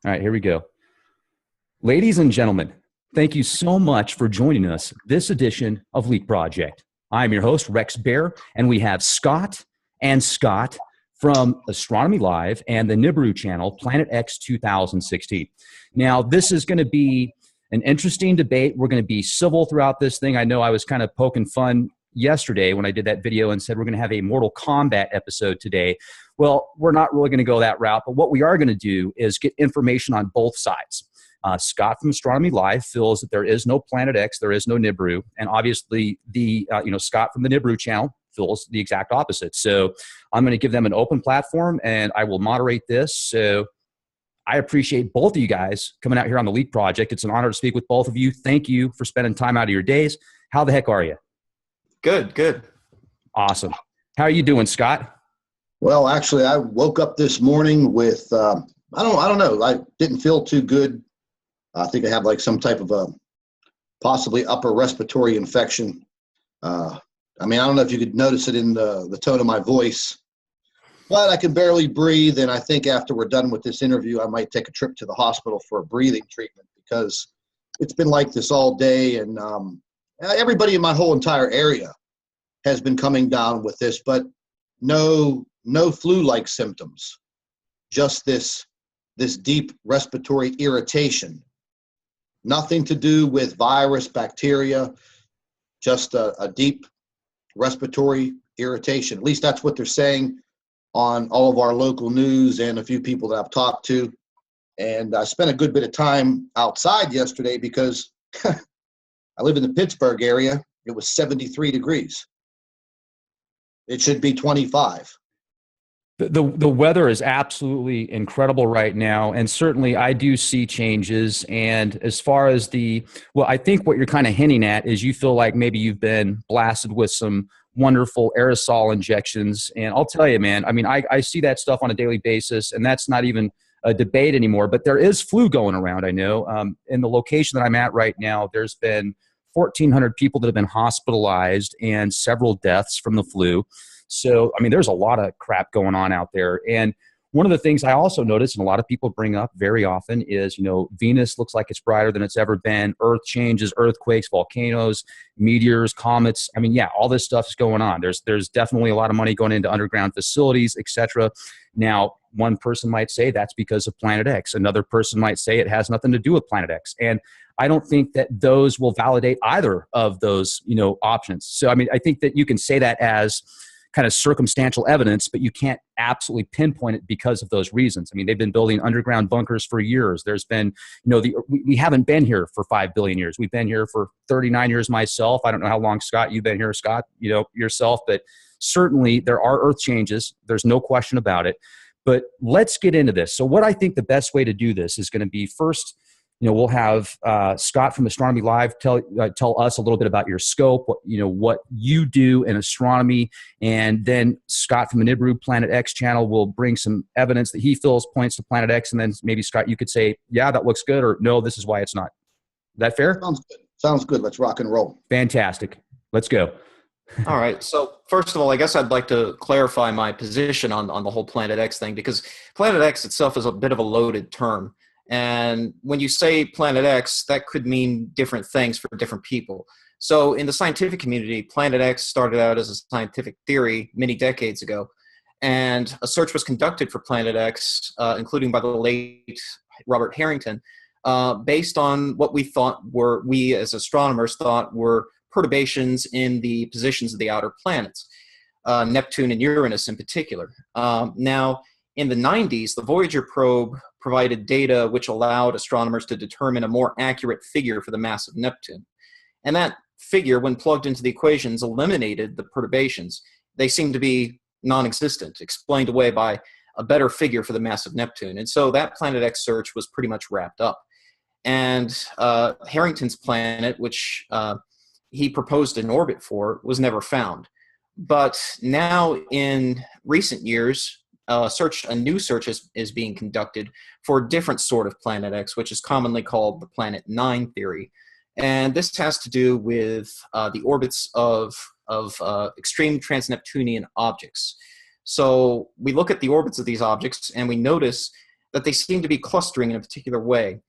All right, here we go. Ladies and gentlemen, thank you so much for joining us this edition of Leak Project. I'm your host, Rex Bear, and we have Scott and Scott from Astronomy Live and the Nibiru channel, Planet X 2016. Now, this is going to be an interesting debate. We're going to be civil throughout this thing. I know I was kind of poking fun yesterday when I did that video and said we're going to have a Mortal Kombat episode today. Well, we're not really going to go that route, but what we are going to do is get information on both sides. Scott from Astronomy Live feels that there is no Planet X, there is no Nibiru, and obviously the Scott from the Nibiru channel feels the exact opposite. So I'm going to give them an open platform, and I will moderate this. So I appreciate both of you guys coming out here on the Leak Project. It's an honor to speak with both of you. Thank you for spending time out of your days. How the heck are you? Good. Awesome. How are you doing, Scott? Well, actually, I woke up this morning with I don't know. I didn't feel too good. I think I have like some type of a possibly upper respiratory infection. I don't know if you could notice it in the tone of my voice, but I can barely breathe. And I think after we're done with this interview, I might take a trip to the hospital for a breathing treatment because it's been like this all day. And everybody in my whole entire area has been coming down with this, but no flu-like symptoms, just this deep respiratory irritation. Nothing to do with virus, bacteria, just a deep respiratory irritation. At least that's what they're saying on all of our local news and a few people that I've talked to. And I spent a good bit of time outside yesterday because I live in the Pittsburgh area. It was 73 degrees. It should be 25. The weather is absolutely incredible right now, and certainly I do see changes. And as far as I think what you're kind of hinting at is you feel like maybe you've been blasted with some wonderful aerosol injections. And I'll tell you, man, I see that stuff on a daily basis, and that's not even a debate anymore. But there is flu going around, I know. In the location that I'm at right now, there's been 1,400 people that have been hospitalized and several deaths from the flu. So, there's a lot of crap going on out there. And one of the things I also notice, and a lot of people bring up very often, is, Venus looks like it's brighter than it's ever been. Earth changes, earthquakes, volcanoes, meteors, comets. All this stuff is going on. There's definitely a lot of money going into underground facilities, etc. Now, one person might say that's because of Planet X. Another person might say it has nothing to do with Planet X. And I don't think that those will validate either of those, options. So, I think that you can say that as kind of circumstantial evidence, but you can't absolutely pinpoint it because of those reasons. They've been building underground bunkers for years. There's been, we haven't been here for 5 billion years. We've been here for 39 years myself. I don't know how long, Scott, you've been here, Scott, yourself, but certainly there are Earth changes. There's no question about it. But let's get into this. So what I think the best way to do this is going to be first, we'll have Scott from Astronomy Live tell us a little bit about your scope, what you do in astronomy, and then Scott from the Nibiru Planet X channel will bring some evidence that he feels points to Planet X, and then maybe Scott, you could say, yeah, that looks good, or no, this is why it's not. Is that fair? Sounds good. Let's rock and roll. Fantastic. Let's go. All right. So first of all, I guess I'd like to clarify my position on the whole Planet X thing, because Planet X itself is a bit of a loaded term. And when you say Planet X, that could mean different things for different people. So in the scientific community, Planet X started out as a scientific theory many decades ago. And a search was conducted for Planet X, including by the late Robert Harrington, based on what we as astronomers thought were perturbations in the positions of the outer planets, Neptune and Uranus in particular. Now, in the 90s, the Voyager probe provided data which allowed astronomers to determine a more accurate figure for the mass of Neptune. And that figure, when plugged into the equations, eliminated the perturbations. They seemed to be non-existent, explained away by a better figure for the mass of Neptune. And so that Planet X search was pretty much wrapped up. And Harrington's planet, which he proposed an orbit for, was never found. But now in recent years, a new search is being conducted for a different sort of Planet X, which is commonly called the Planet 9 theory. And this has to do with the orbits of extreme trans-Neptunian objects. So we look at the orbits of these objects and we notice that they seem to be clustering in a particular way.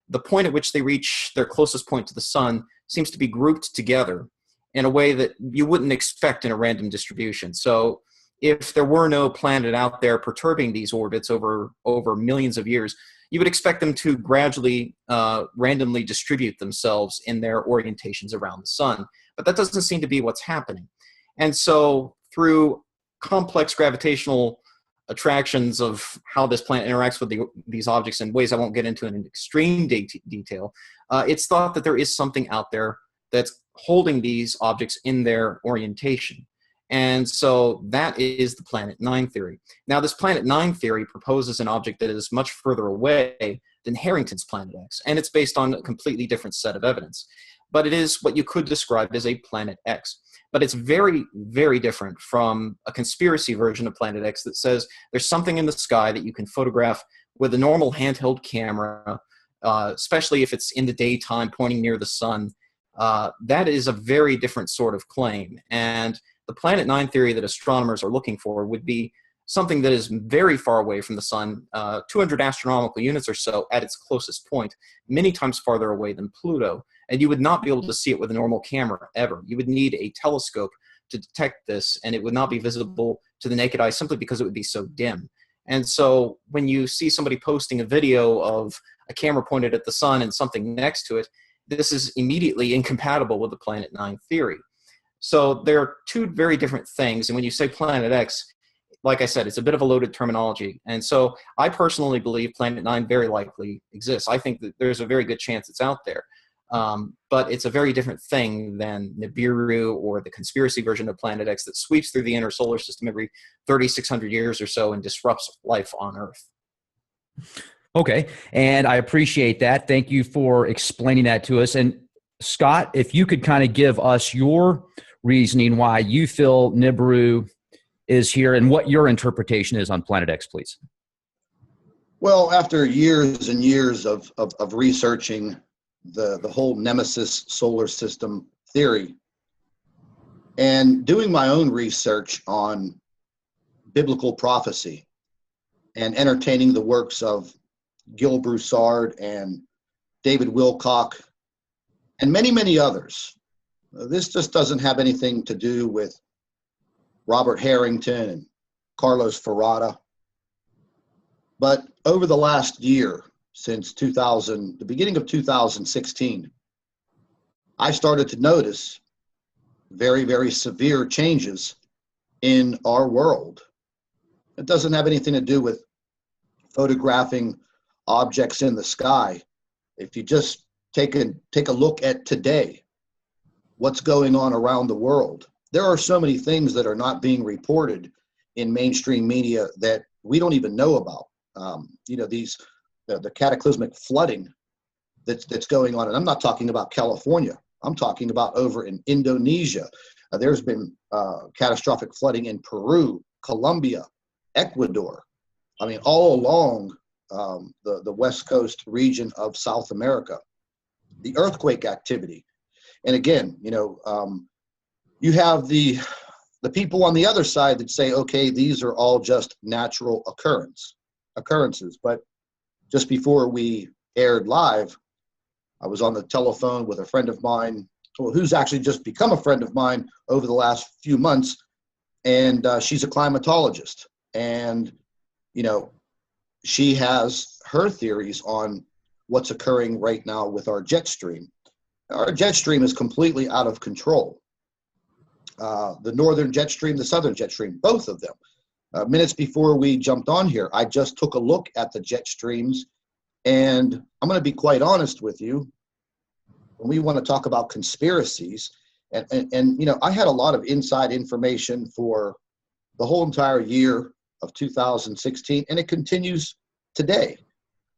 The point at which they reach their closest point to the sun seems to be grouped together in a way that you wouldn't expect in a random distribution. So if there were no planet out there perturbing these orbits over millions of years, you would expect them to gradually, randomly distribute themselves in their orientations around the sun. But that doesn't seem to be what's happening. And so through complex gravitational attractions of how this planet interacts with these objects in ways I won't get into in extreme detail, it's thought that there is something out there that's holding these objects in their orientation. And so that is the Planet 9 theory. Now, this Planet 9 theory proposes an object that is much further away than Harrington's Planet X, and it's based on a completely different set of evidence. But it is what you could describe as a Planet X. But it's very, very different from a conspiracy version of Planet X that says there's something in the sky that you can photograph with a normal handheld camera, especially if it's in the daytime pointing near the sun. That is a very different sort of claim. And the Planet 9 theory that astronomers are looking for would be something that is very far away from the sun, 200 astronomical units or so at its closest point, many times farther away than Pluto. And you would not be able to see it with a normal camera ever. You would need a telescope to detect this, and it would not be visible to the naked eye simply because it would be so dim. And so when you see somebody posting a video of a camera pointed at the sun and something next to it, this is immediately incompatible with the Planet 9 theory. So there are two very different things. And when you say Planet X, like I said, it's a bit of a loaded terminology. And so I personally believe Planet 9 very likely exists. I think that there's a very good chance it's out there. But it's a very different thing than Nibiru or the conspiracy version of Planet X that sweeps through the inner solar system every 3,600 years or so and disrupts life on Earth. Okay, and I appreciate that. Thank you for explaining that to us. And Scott, if you could kind of give us your reasoning why you feel Nibiru is here and what your interpretation is on Planet X, please. Well, after years and years of researching the whole Nemesis solar system theory and doing my own research on biblical prophecy and entertaining the works of Gil Broussard and David Wilcock and many, many others. This just doesn't have anything to do with Robert Harrington and Carlos Ferrata. But over the last year, since the beginning of 2016, I started to notice very, very severe changes in our world. It doesn't have anything to do with photographing objects in the sky. If you just take a look at today, what's going on around the world, there are so many things that are not being reported in mainstream media that we don't even know about. The cataclysmic flooding that's going on. And I'm not talking about California. I'm talking about over in Indonesia. There's been catastrophic flooding in Peru, Colombia, Ecuador. I mean, all along the West Coast region of South America. The earthquake activity. And again, you have the people on the other side that say, okay, these are all just natural occurrences. But just before we aired live, I was on the telephone with a friend of mine, who's actually just become a friend of mine over the last few months, and she's a climatologist. And, she has her theories on what's occurring right now with our jet stream. Our jet stream is completely out of control. The northern jet stream, the southern jet stream, both of them. Minutes before we jumped on here, I just took a look at the jet streams, and I'm going to be quite honest with you. When we want to talk about conspiracies, and I had a lot of inside information for the whole entire year of 2016, and it continues today.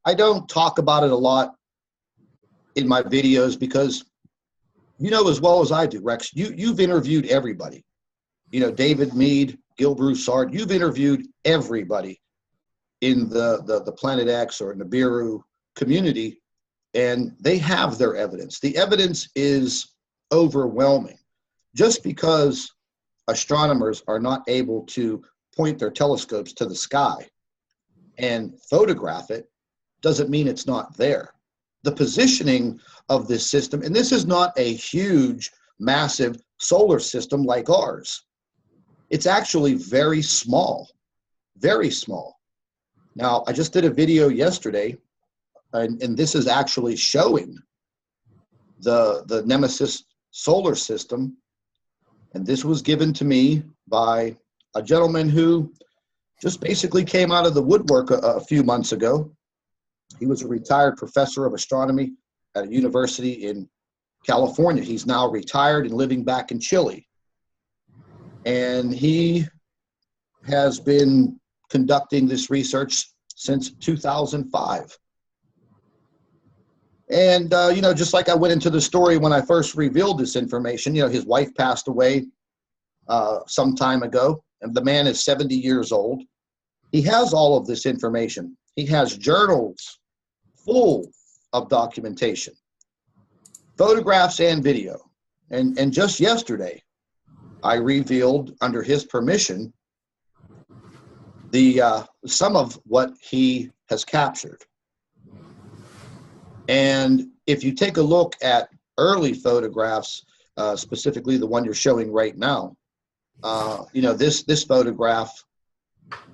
I don't talk about it a lot in my videos because as well as I do, Rex, you've interviewed everybody. David Mead, Gil Broussard, you've interviewed everybody in the Planet X or Nibiru community, and they have their evidence. The evidence is overwhelming. Just because astronomers are not able to point their telescopes to the sky and photograph it doesn't mean it's not there. The positioning of this system, and this is not a huge, massive solar system like ours. It's actually very small, very small. Now, I just did a video yesterday, and this is actually showing the Nemesis solar system. And this was given to me by a gentleman who just basically came out of the woodwork a few months ago. He was a retired professor of astronomy at a university in California. He's now retired and living back in Chile. And he has been conducting this research since 2005. And, just like I went into the story when I first revealed this information, his wife passed away some time ago, and the man is 70 years old. He has all of this information. He has journals full of documentation, photographs and video. And just yesterday, I revealed, under his permission, some of what he has captured. And if you take a look at early photographs, specifically the one you're showing right now, this photograph,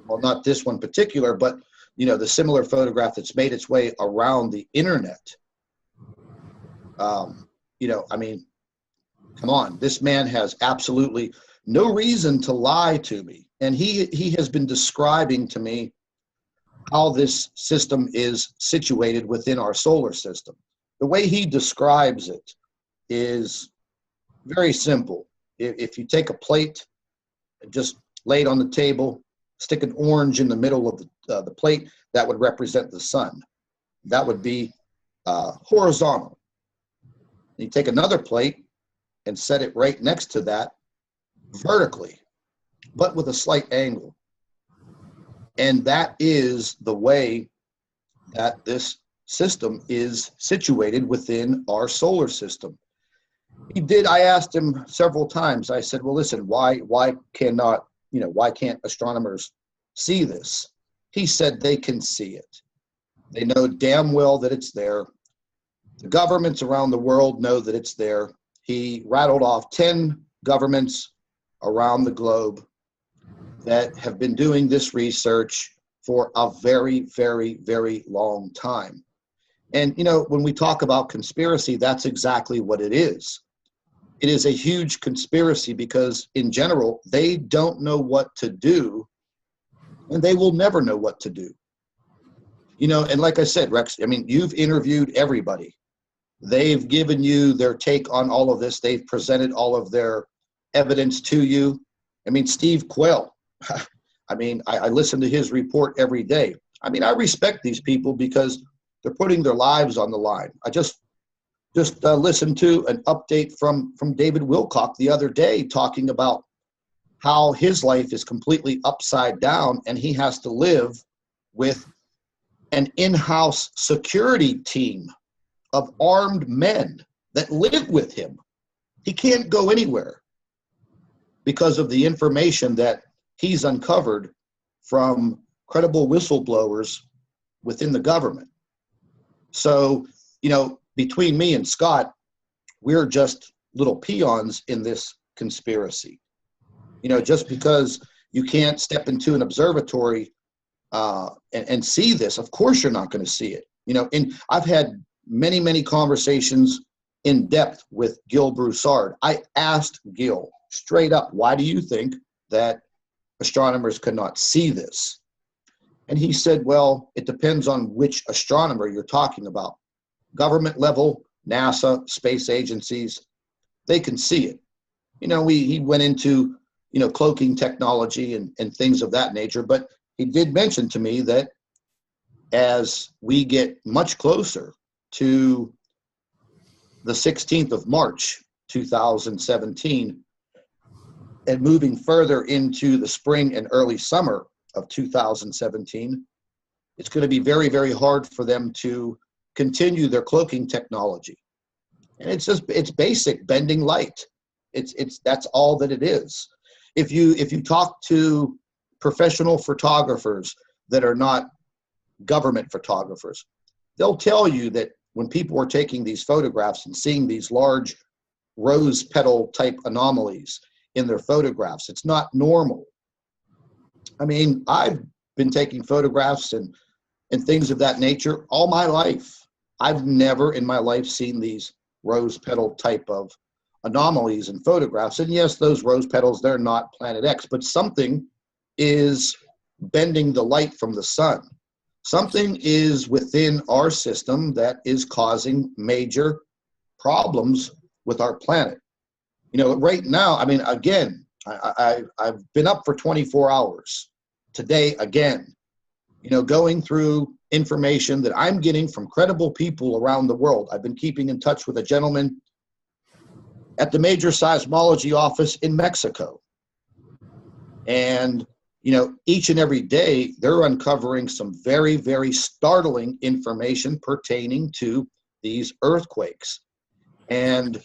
well, not this one particular, but the similar photograph that's made its way around the internet. Come on, this man has absolutely no reason to lie to me. And he has been describing to me how this system is situated within our solar system. The way he describes it is very simple. If you take a plate and just lay it on the table, stick an orange in the middle of the plate, that would represent the sun. That would be horizontal. You take another plate and set it right next to that vertically, but with a slight angle. And that is the way that this system is situated within our solar system. I asked him several times, I said, well, listen, why can't astronomers see this? He said they can see it. They know damn well that it's there. The governments around the world know that it's there. He rattled off 10 governments around the globe that have been doing this research for a very, very, very long time. And, when we talk about conspiracy, that's exactly what it is. It is a huge conspiracy because, in general, they don't know what to do, and they will never know what to do. And like I said, Rex, you've interviewed everybody. They've given you their take on all of this. They've presented all of their evidence to you. Steve Quayle, I listen to his report every day. I respect these people because they're putting their lives on the line. I just listened to an update from David Wilcock the other day talking about how his life is completely upside down and he has to live with an in-house security team of armed men that live with him. He can't go anywhere because of the information that he's uncovered from credible whistleblowers within the government. So, between me and Scott, we're just little peons in this conspiracy. Just because you can't step into an observatory and see this, of course you're not going to see it. And I've had many, many conversations in depth with Gil Broussard. I asked Gil straight up, why do you think that astronomers could not see this? And he said, well, it depends on which astronomer you're talking about. Government level, NASA, space agencies, they can see it. He went into, cloaking technology and things of that nature, but he did mention to me that as we get much closer to the 16th of March, 2017, and moving further into the spring and early summer of 2017, it's going to be very, very hard for them to continue their cloaking technology. And it's basic bending light. That's all that it is. If you talk to professional photographers that are not government photographers, they'll tell you that when people are taking these photographs and seeing these large rose petal type anomalies in their photographs, it's not normal. I mean, I've been taking photographs and things of that nature all my life. I've never in my life seen these rose petal type of anomalies in photographs. And yes, those rose petals, they're not Planet X, but something is bending the light from the sun. Something is within our system that is causing major problems with our planet. You know, right now, I mean, again, I've been up for 24 hours today again, you know, going through information that I'm getting from credible people around the world. I've been keeping in touch with a gentleman at the major seismology office in Mexico. And, you know, each and every day, they're uncovering some very, very startling information pertaining to these earthquakes. And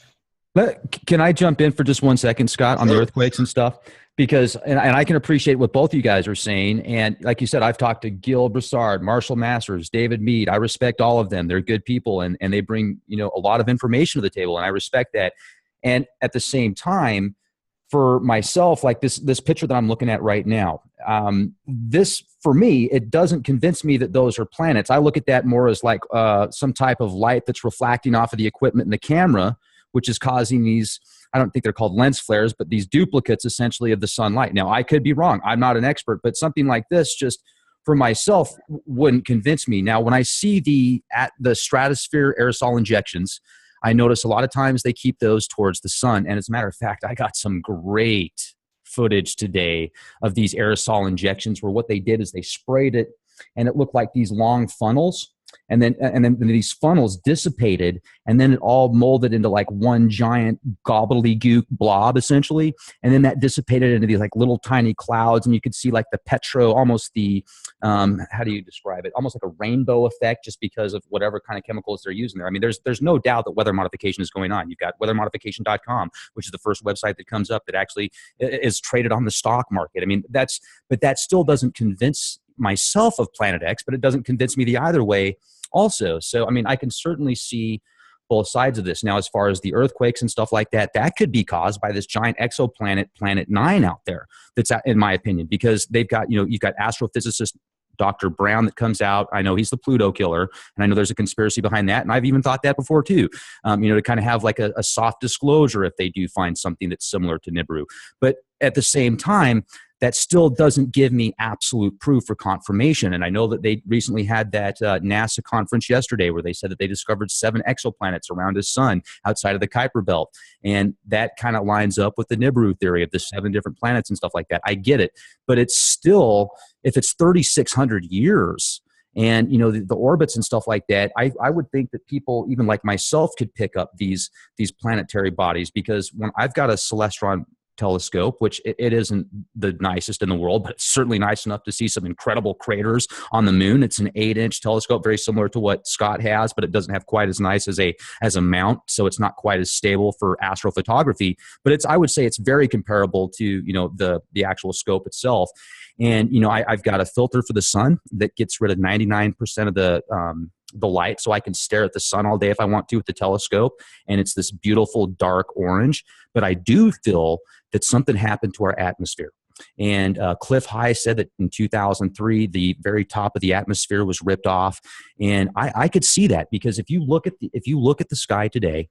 can I jump in for just 1 second, Scott, on the earthquakes and stuff? Because, and I can appreciate what both you guys are saying. And like you said, I've talked to Gil Broussard, Marshall Masters, David Mead. I respect all of them. They're good people, and they bring, you know, a lot of information to the table, and I respect that. And at the same time, for myself, like this picture that I'm looking at right now, this, for me, it doesn't convince me that those are planets. I look at that more as like some type of light that's reflecting off of the equipment in the camera, which is causing these, I don't think they're called lens flares, but these duplicates essentially of the sunlight. Now, I could be wrong. I'm not an expert, but something like this just for myself wouldn't convince me. Now, when I see the stratosphere aerosol injections, I notice a lot of times they keep those towards the sun. And as a matter of fact, I got some great footage today of these aerosol injections where what they did is they sprayed it and it looked like these long funnels. And then these funnels dissipated, and then it all molded into like one giant gobbledygook blob, essentially. And then that dissipated into these like little tiny clouds, and you could see like the almost the, how do you describe it? Almost like a rainbow effect, just because of whatever kind of chemicals they're using there. I mean, there's no doubt that weather modification is going on. You've got weathermodification.com, which is the first website that comes up that actually is traded on the stock market. I mean, but that still doesn't convince myself of Planet X, but it doesn't convince me the either way also. So, I mean, I can certainly see both sides of this. Now, as far as the earthquakes and stuff like that, that could be caused by this giant exoplanet, Planet 9 out there. That's, in my opinion, because they've got, you know, you've got astrophysicist Dr. Brown that comes out. I know he's the Pluto killer, and I know there's a conspiracy behind that, and I've even thought that before too, you know, to kind of have like a soft disclosure if they do find something that's similar to Nibiru. But at the same time, that still doesn't give me absolute proof or confirmation. And I know that they recently had that NASA conference yesterday where they said that they discovered 7 exoplanets around his sun outside of the Kuiper Belt. And that kind of lines up with the Nibiru theory of the 7 different planets and stuff like that. I get it. But it's still, if it's 3,600 years, and, you know, the orbits and stuff like that, I would think that people, even like myself, could pick up these planetary bodies, because when I've got a Celestron telescope, which it isn't the nicest in the world, but it's certainly nice enough to see some incredible craters on the moon. It's an 8-inch telescope, very similar to what Scott has, but it doesn't have quite as nice as a mount, so it's not quite as stable for astrophotography. But I would say it's very comparable to, you know, the actual scope itself. And, you know, I've got a filter for the sun that gets rid of 99% of the light, so I can stare at the sun all day if I want to with the telescope, and it's this beautiful dark orange. But I do feel that something happened to our atmosphere. And Cliff High said that in 2003, the very top of the atmosphere was ripped off, and I could see that, because if you look at the sky today,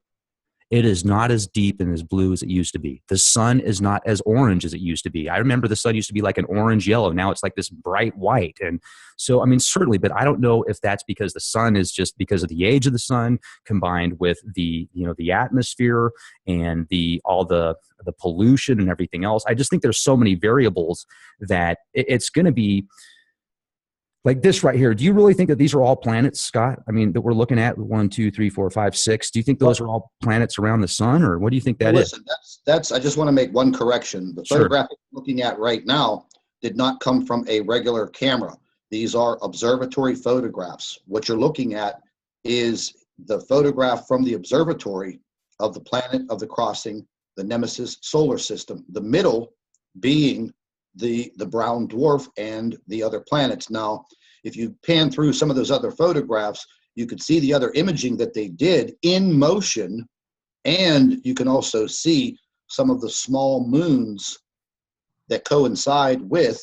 it is not as deep and as blue as it used to be. The sun is not as orange as it used to be. I remember the sun used to be like an orange yellow. Now it's like this bright white. And so, I mean, certainly, but I don't know if that's because the sun is just because of the age of the sun combined with the, you know, the atmosphere and all the pollution and everything else. I just think there's so many variables that it's going to be like this right here. Do you really think that these are all planets, Scott? I mean, that we're looking at 1, 2, 3, 4, 5, 6. Do you think those are all planets around the sun, or what do you think that is? That's. I just want to make one correction. The photograph we're looking at right now did not come from a regular camera. These are observatory photographs. What you're looking at is the photograph from the observatory of the planet of the crossing, the Nemesis solar system. The middle being the brown dwarf and the other planets. Now, if you pan through some of those other photographs, You could see the other imaging that they did in motion, and you can also see some of the small moons that coincide with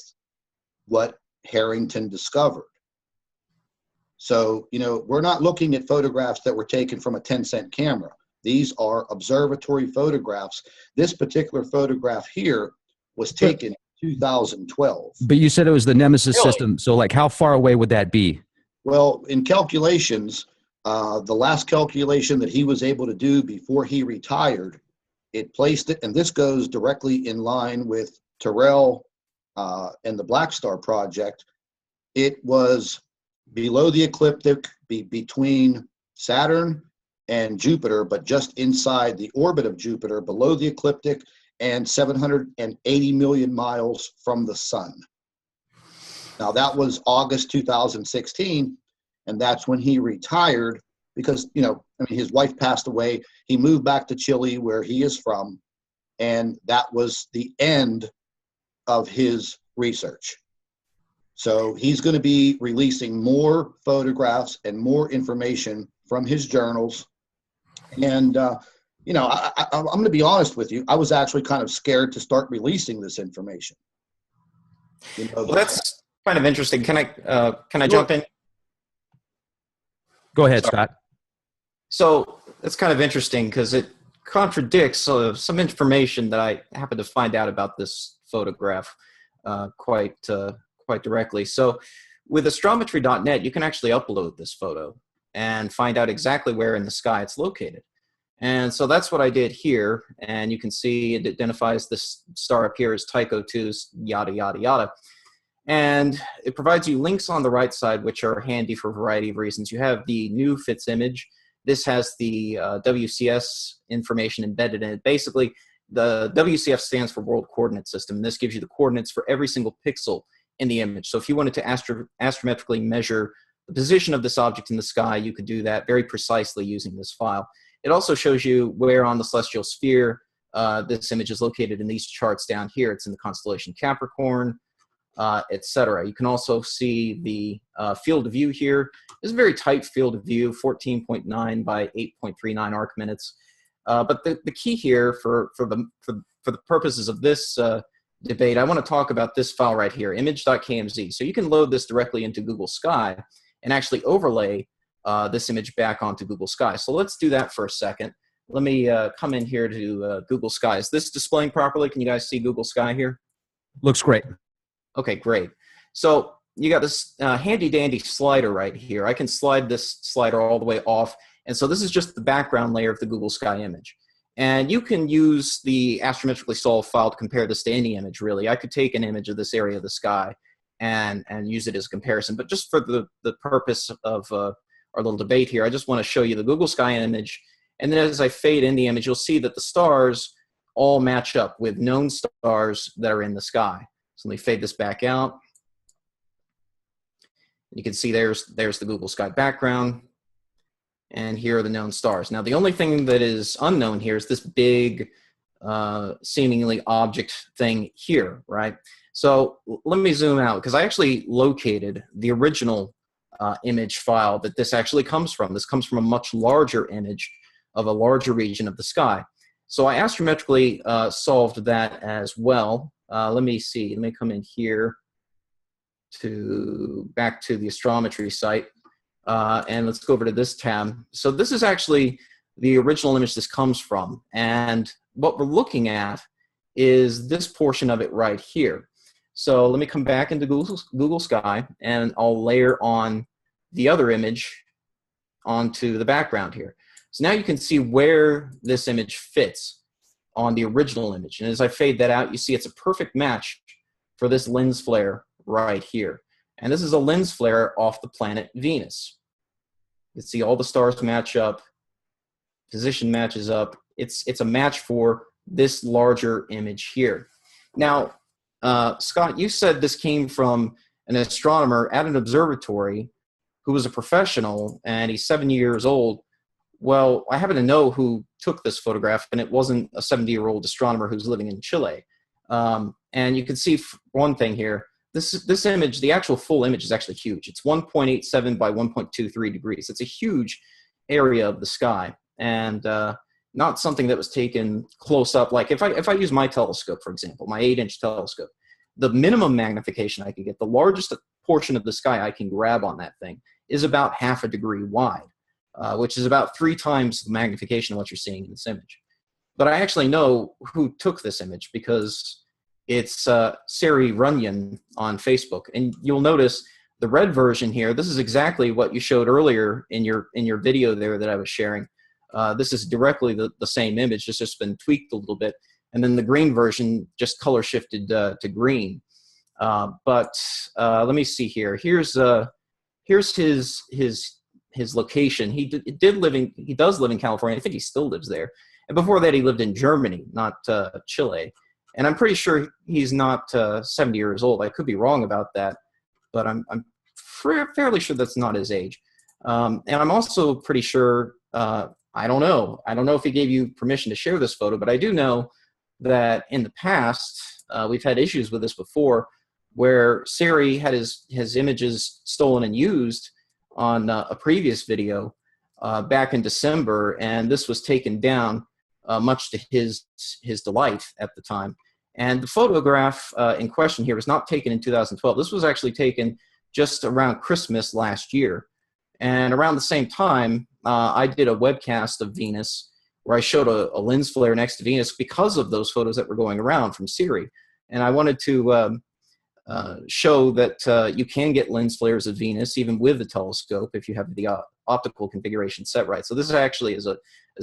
what Harrington discovered. So, you know, we're not looking at photographs that were taken from a 10-cent camera. These are observatory photographs. This particular photograph here was taken in 2012. But you said it was the Nemesis Really? system. So like how far away would that be? Well, in calculations, the last calculation that he was able to do before he retired, it placed it, and this goes directly in line with Terrell and the Black Star project. It was below the ecliptic, between Saturn and Jupiter, but just inside the orbit of Jupiter, below the ecliptic, and 780 million miles from the sun. Now, that was August 2016, and that's when he retired because, you know, I mean, his wife passed away. He moved back to Chile, where he is from, and that was the end of his research. So he's going to be releasing more photographs and more information from his journals. And, you know, I'm going to be honest with you. I was actually kind of scared to start releasing this information. You know, Well, that's kind of interesting. Can I jump in? Go ahead, Sorry. Scott. So that's kind of interesting because it contradicts some information that I happened to find out about this photograph quite directly. So with astrometry.net, you can actually upload this photo and find out exactly where in the sky it's located. And so that's what I did here. And you can see it identifies this star up here as Tycho 2, yada, yada, yada. And it provides you links on the right side, which are handy for a variety of reasons. You have the new FITS image. This has the WCS information embedded in it. Basically, the WCS stands for World Coordinate System. This gives you the coordinates for every single pixel in the image. So if you wanted to astrometrically measure the position of this object in the sky, you could do that very precisely using this file. It also shows you where on the celestial sphere this image is located in these charts down here. It's in the constellation Capricorn, etc. You can also see the field of view here. It's a very tight field of view, 14.9 by 8.39 arc minutes. But the key here for the purposes of this debate, I want to talk about this file right here, image.kmz. So you can load this directly into Google Sky and actually overlay this image back onto Google Sky. So let's do that for a second. Let me come in here to Google Sky. Is this displaying properly? Can you guys see Google Sky here? Looks great. Okay, great. So you got this handy dandy slider right here. I can slide this slider all the way off. And so this is just the background layer of the Google Sky image. And you can use the astrometrically solved file to compare this to any image, really. I could take an image of this area of the sky and use it as a comparison. But just for the purpose of our little debate here, I just want to show you the Google Sky image. And then as I fade in the image, you'll see that the stars all match up with known stars that are in the sky. So let me fade this back out. You can see there's the Google Sky background. And here are the known stars. Now, the only thing that is unknown here is this big, seemingly object thing here, right? So let me zoom out, because I actually located the original image file that this actually comes from. This comes from a much larger image of a larger region of the sky. So I astrometrically solved that as well. Let me see. Let me come in here back to the astrometry site. And let's go over to this tab. So this is actually the original image this comes from. And what we're looking at is this portion of it right here. So let me come back into Google Sky, and I'll layer on the other image onto the background here. So now you can see where this image fits on the original image. And as I fade that out, you see it's a perfect match for this lens flare right here. And this is a lens flare off the planet Venus. You can see all the stars match up, position matches up. It's a match for this larger image here. Now, Scott, you said this came from an astronomer at an observatory who was a professional, and he's 70 years old. Well, I happen to know who took this photograph, and it wasn't a 70-year-old astronomer who's living in Chile. And you can see one thing here. this image, the actual full image is actually huge. It's 1.87 by 1.23 degrees. It's a huge area of the sky, and not something that was taken close up. Like if I use my telescope, for example, my 8-inch telescope, the minimum magnification I can get, the largest portion of the sky I can grab on that thing, is about half a degree wide, which is about 3 times the magnification of what you're seeing in this image. But I actually know who took this image because it's Sari Runyon on Facebook. And you'll notice the red version here, this is exactly what you showed earlier in your video there that I was sharing. This is directly the same image, it's just been tweaked a little bit. And then the green version just color shifted to green. But let me see here. Here's his location. He does live in California. I think he still lives there. And before that, he lived in Germany, not Chile. And I'm pretty sure he's not 70 years old. I could be wrong about that, but I'm fairly sure that's not his age. And I'm also pretty sure, I don't know if he gave you permission to share this photo, but I do know that in the past, we've had issues with this before, where Sari had his images stolen and used on a previous video back in December, and this was taken down much to his delight at the time. And the photograph in question here was not taken in 2012. This was actually taken just around Christmas last year. And around the same time, I did a webcast of Venus where I showed a lens flare next to Venus because of those photos that were going around from Sari. And I wanted to show that you can get lens flares of Venus even with the telescope if you have the optical configuration set right. So this actually is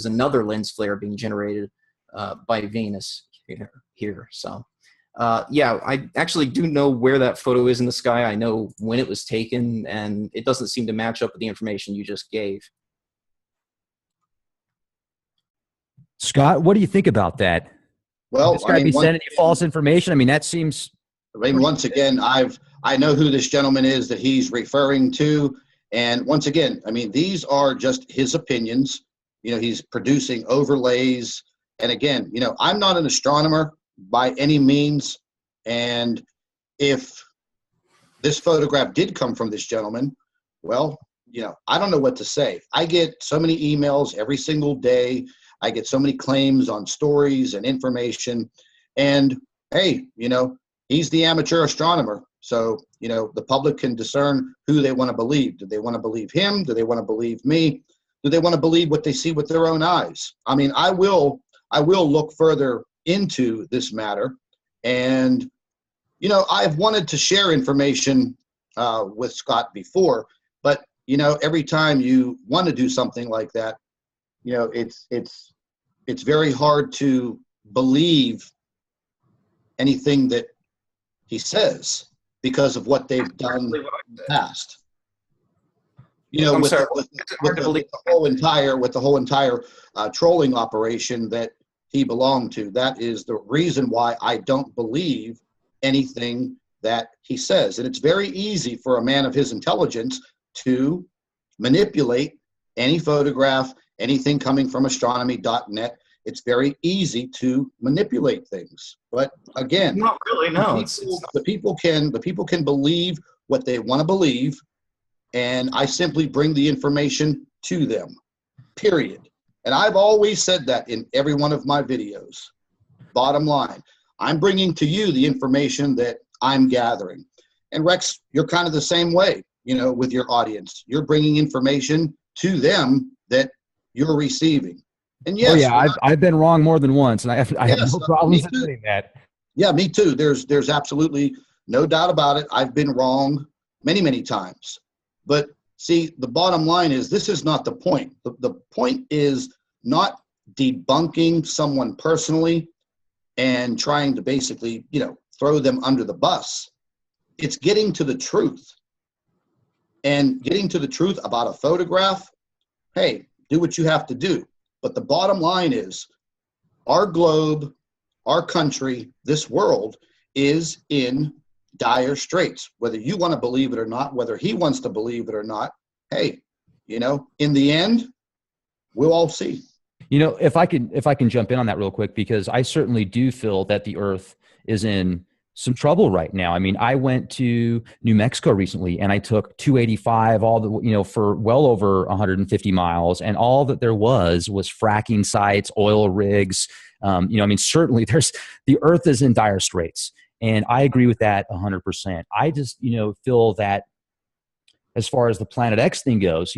another lens flare being generated by Venus here. So yeah, I actually do know where that photo is in the sky. I know when it was taken, and it doesn't seem to match up with the information you just gave. Scott, what do you think about that? Well, this guy be sending you false information? I mean, that seems. I mean, once again, I know who this gentleman is that he's referring to, and once again, I mean, these are just his opinions. You know, he's producing overlays, and again, you know, I'm not an astronomer by any means, and if this photograph did come from this gentleman, well, you know, I don't know what to say. I get so many emails every single day. I get so many claims on stories and information, and hey, you know, he's the amateur astronomer. So, you know, the public can discern who they want to believe. Do they want to believe him? Do they want to believe me? Do they want to believe what they see with their own eyes? I mean, I will look further into this matter. And, you know, I've wanted to share information with Scott before, but, you know, every time you want to do something like that, you know, it's very hard to believe anything that he says because of what they've done in the past. You know, with the whole entire trolling operation that he belonged to. That is the reason why I don't believe anything that he says. And it's very easy for a man of his intelligence to manipulate any photograph, anything coming from astronomy.net. It's very easy to manipulate things. But again, not really, no. The people can believe what they want to believe, and I simply bring the information to them, period. And I've always said that in every one of my videos. Bottom line, I'm bringing to you the information that I'm gathering. And Rex, you're kind of the same way, you know, with your audience. You're bringing information to them that you're receiving. And yes, oh yeah, I've been wrong more than once, and I have no problems admitting that. Yeah, me too. There's absolutely no doubt about it. I've been wrong many, many times. But see, the bottom line is this is not the point. The point is not debunking someone personally and trying to basically, you know, throw them under the bus. It's getting to the truth. And getting to the truth about a photograph, hey, do what you have to do. But the bottom line is our globe, our country, this world is in dire straits. Whether you want to believe it or not, whether he wants to believe it or not, hey, you know, in the end, we'll all see. You know, if I can jump in on that real quick, because I certainly do feel that the Earth is in some trouble right now. I mean, I went to New Mexico recently and I took 285 all the, for well over 150 miles, and all that there was fracking sites, oil rigs. I mean, certainly the earth is in dire straits, and I agree with that 100%. I just, feel that as far as the Planet X thing goes,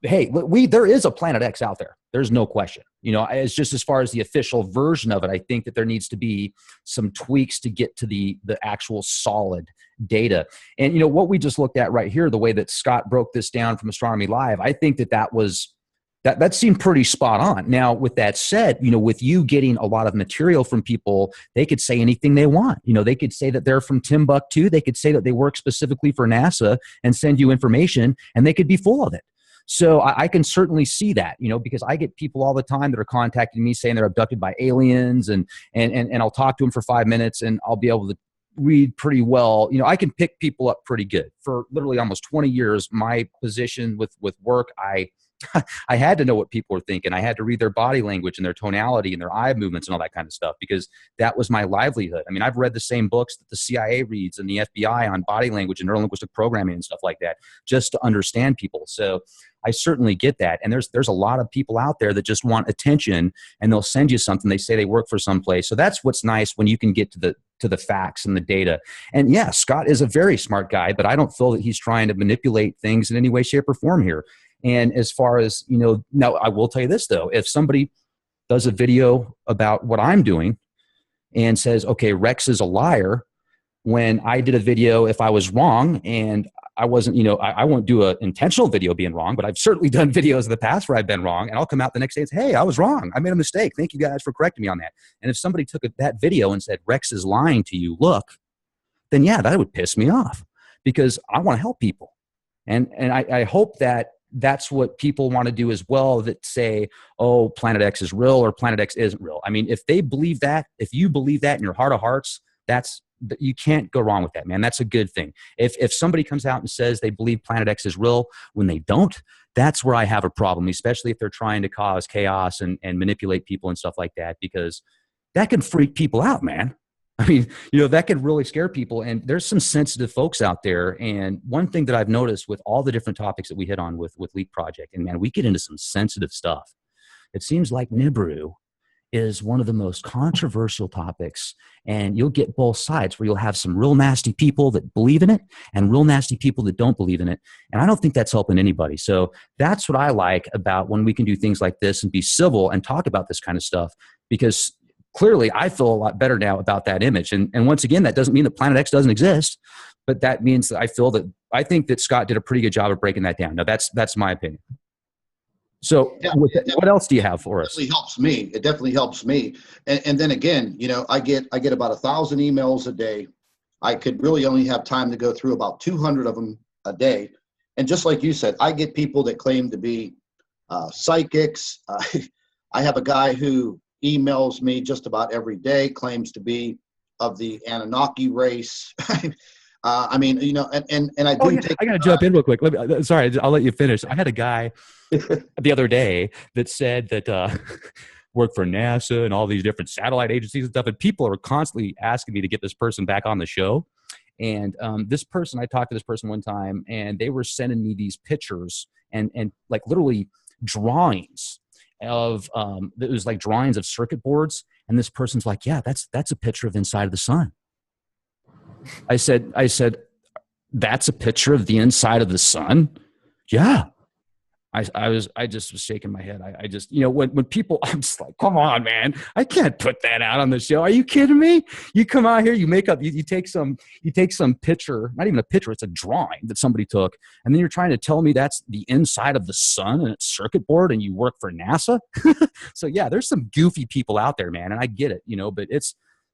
hey, there is a Planet X out there. There's no question. It's just as far as the official version of it, I think that there needs to be some tweaks to get to the actual solid data. And, what we just looked at right here, the way that Scott broke this down from Astronomy Live, I think that seemed pretty spot on. Now, with that said, with you getting a lot of material from people, they could say anything they want. They could say that they're from Timbuktu. They could say that they work specifically for NASA and send you information, and they could be full of it. So I can certainly see that, because I get people all the time that are contacting me saying they're abducted by aliens, and I'll talk to them for 5 minutes and I'll be able to read pretty well. I can pick people up pretty good. For literally almost 20 years, my position with work, I had to know what people were thinking. I had to read their body language and their tonality and their eye movements and all that kind of stuff, because that was my livelihood. I mean, I've read the same books that the CIA reads and the FBI on body language and neurolinguistic programming and stuff like that, just to understand people. So I certainly get that. And there's a lot of people out there that just want attention, and they'll send you something. They say they work for someplace. So that's what's nice when you can get to the facts and the data. And yeah, Scott is a very smart guy, but I don't feel that he's trying to manipulate things in any way, shape, or form here. And as far as, now I will tell you this though, if somebody does a video about what I'm doing and says, okay, Rex is a liar, when I did a video, if I was wrong, and I wasn't, I won't do an intentional video being wrong, but I've certainly done videos in the past where I've been wrong, and I'll come out the next day and say, hey, I was wrong. I made a mistake. Thank you guys for correcting me on that. And if somebody took that video and said, Rex is lying to you, look, then yeah, that would piss me off, because I want to help people. And I hope that that's what people want to do as well, that say, oh, Planet X is real or Planet X isn't real. I mean, if you believe that in your heart of hearts, you can't go wrong with that, man. That's a good thing. If somebody comes out and says they believe Planet X is real when they don't, that's where I have a problem, especially if they're trying to cause chaos and manipulate people and stuff like that, because that can freak people out, man. I mean, that can really scare people. And there's some sensitive folks out there. And one thing that I've noticed with all the different topics that we hit on with Leap Project, and man, we get into some sensitive stuff. It seems like Nibiru is one of the most controversial topics, and you'll get both sides, where you'll have some real nasty people that believe in it and real nasty people that don't believe in it. And I don't think that's helping anybody. So that's what I like about when we can do things like this and be civil and talk about this kind of stuff, because clearly I feel a lot better now about that image. And once again, that doesn't mean that Planet X doesn't exist, but that means that I think that Scott did a pretty good job of breaking that down. Now that's my opinion. So yeah, what else do you have for us? It definitely helps me. And then again, I get about 1,000 emails a day. I could really only have time to go through about 200 of them a day. And just like you said, I get people that claim to be psychics. I have a guy who emails me just about every day, claims to be of the Anunnaki race. I mean, and I do I got to jump in real quick. Sorry, I'll let you finish. I had a guy the other day that said that worked for NASA and all these different satellite agencies and stuff, and people are constantly asking me to get this person back on the show. And this person, I talked to this person one time, and they were sending me these pictures and like literally drawings of it was like drawings of circuit boards, and this person's like, yeah, that's a picture of inside of the sun. I said that's a picture of the inside of the sun? Yeah. I just was shaking my head. I just, when people, I'm just like, come on, man, I can't put that out on the show. Are you kidding me? You come out here, you take some picture, not even a picture, it's a drawing that somebody took. And then you're trying to tell me that's the inside of the sun and its circuit board, and you work for NASA. So yeah, there's some goofy people out there, man. And I get it, but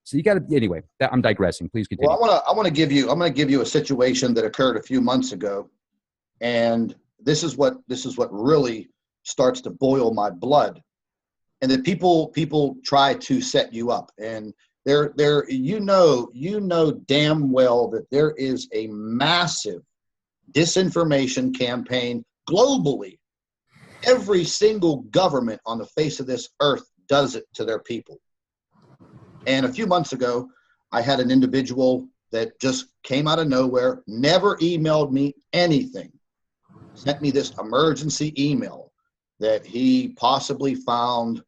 so you got to, anyway, I'm digressing. Please continue. Well, I'm going to give you a situation that occurred a few months ago. And this is what really starts to boil my blood, and that people try to set you up, and they're damn well that there is a massive disinformation campaign globally. Every single government on the face of this earth does it to their people. And a few months ago, I had an individual that just came out of nowhere, never emailed me anything, sent me this emergency email that he possibly found,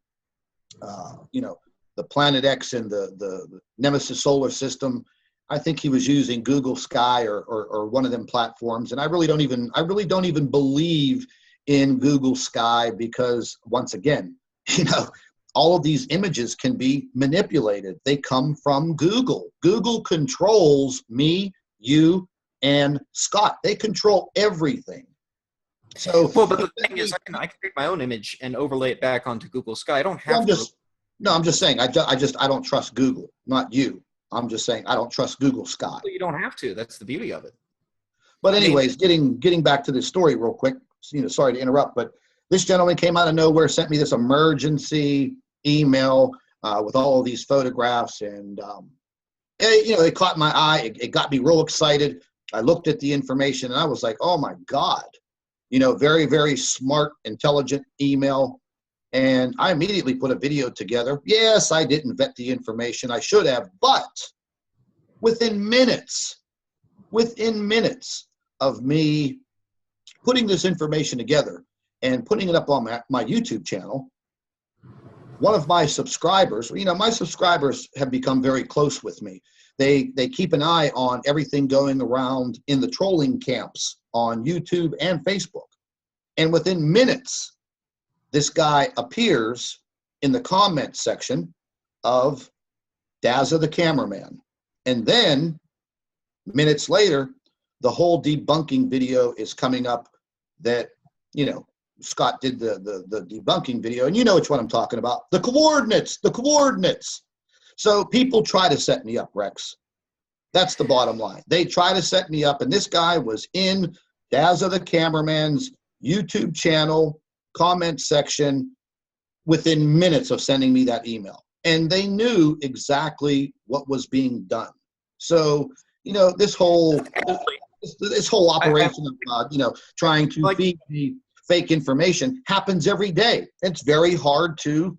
you know, the Planet X in the Nemesis solar system. I think he was using Google Sky or one of them platforms. And I really don't even believe in Google Sky because, once again, you know, all of these images can be manipulated. They come from Google. Google controls me, you, and Scott. They control everything. So, well, but the thing is, I can take my own image and overlay it back onto Google Sky. I don't have to. No, I'm just saying, I don't trust Google, not you. I'm just saying I don't trust Google Sky. Well, you don't have to. That's the beauty of it. But anyways, getting back to this story real quick, you know, sorry to interrupt, but this gentleman came out of nowhere, sent me this emergency email with all of these photographs, and you know, it caught my eye. It got me real excited. I looked at the information, and I was like, oh my God, you know, very, very smart, intelligent email. And I immediately put a video together. Yes, I didn't vet the information. I should have, but within minutes of me putting this information together and putting it up on my YouTube channel, one of my subscribers, you know, my subscribers have become very close with me. They keep an eye on everything going around in the trolling camps on YouTube and Facebook. And within minutes, this guy appears in the comment section of Dazzathecameraman. And then minutes later, the whole debunking video is coming up that, you know, Scott did the debunking video, and you know which one I'm talking about. The coordinates. So people try to set me up, Rex. That's the bottom line. They try to set me up, and this guy was in Dazzathecameraman's YouTube channel comment section within minutes of sending me that email. And they knew exactly what was being done. So, you know, this whole operation of, you know, trying to feed me fake information happens every day. It's very hard to,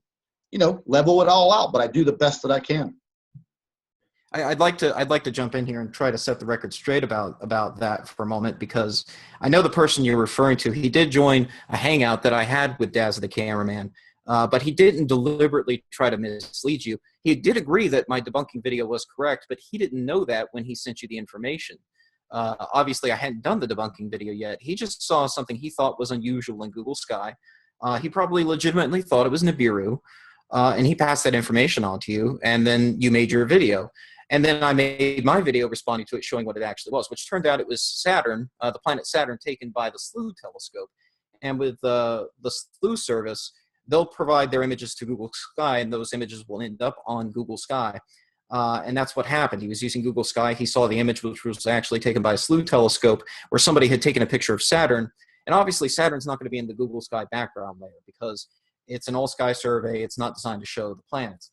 you know, level it all out, but I do the best that I can. I'd like to jump in here and try to set the record straight about that for a moment, because I know the person you're referring to. He did join a hangout that I had with Dazzathecameraman, but he didn't deliberately try to mislead you. He did agree that my debunking video was correct, but he didn't know that when he sent you the information. Obviously, I hadn't done the debunking video yet. He just saw something he thought was unusual in Google Sky. He probably legitimately thought it was Nibiru, and he passed that information on to you, and then you made your video. And then I made my video responding to it, showing what it actually was, which turned out it was Saturn, the planet Saturn, taken by the SLU telescope. And with the SLU service, they'll provide their images to Google Sky, and those images will end up on Google Sky. And that's what happened. He was using Google Sky. He saw the image, which was actually taken by a SLU telescope, where somebody had taken a picture of Saturn. And obviously, Saturn's not going to be in the Google Sky background layer because it's an all-sky survey. It's not designed to show the planets.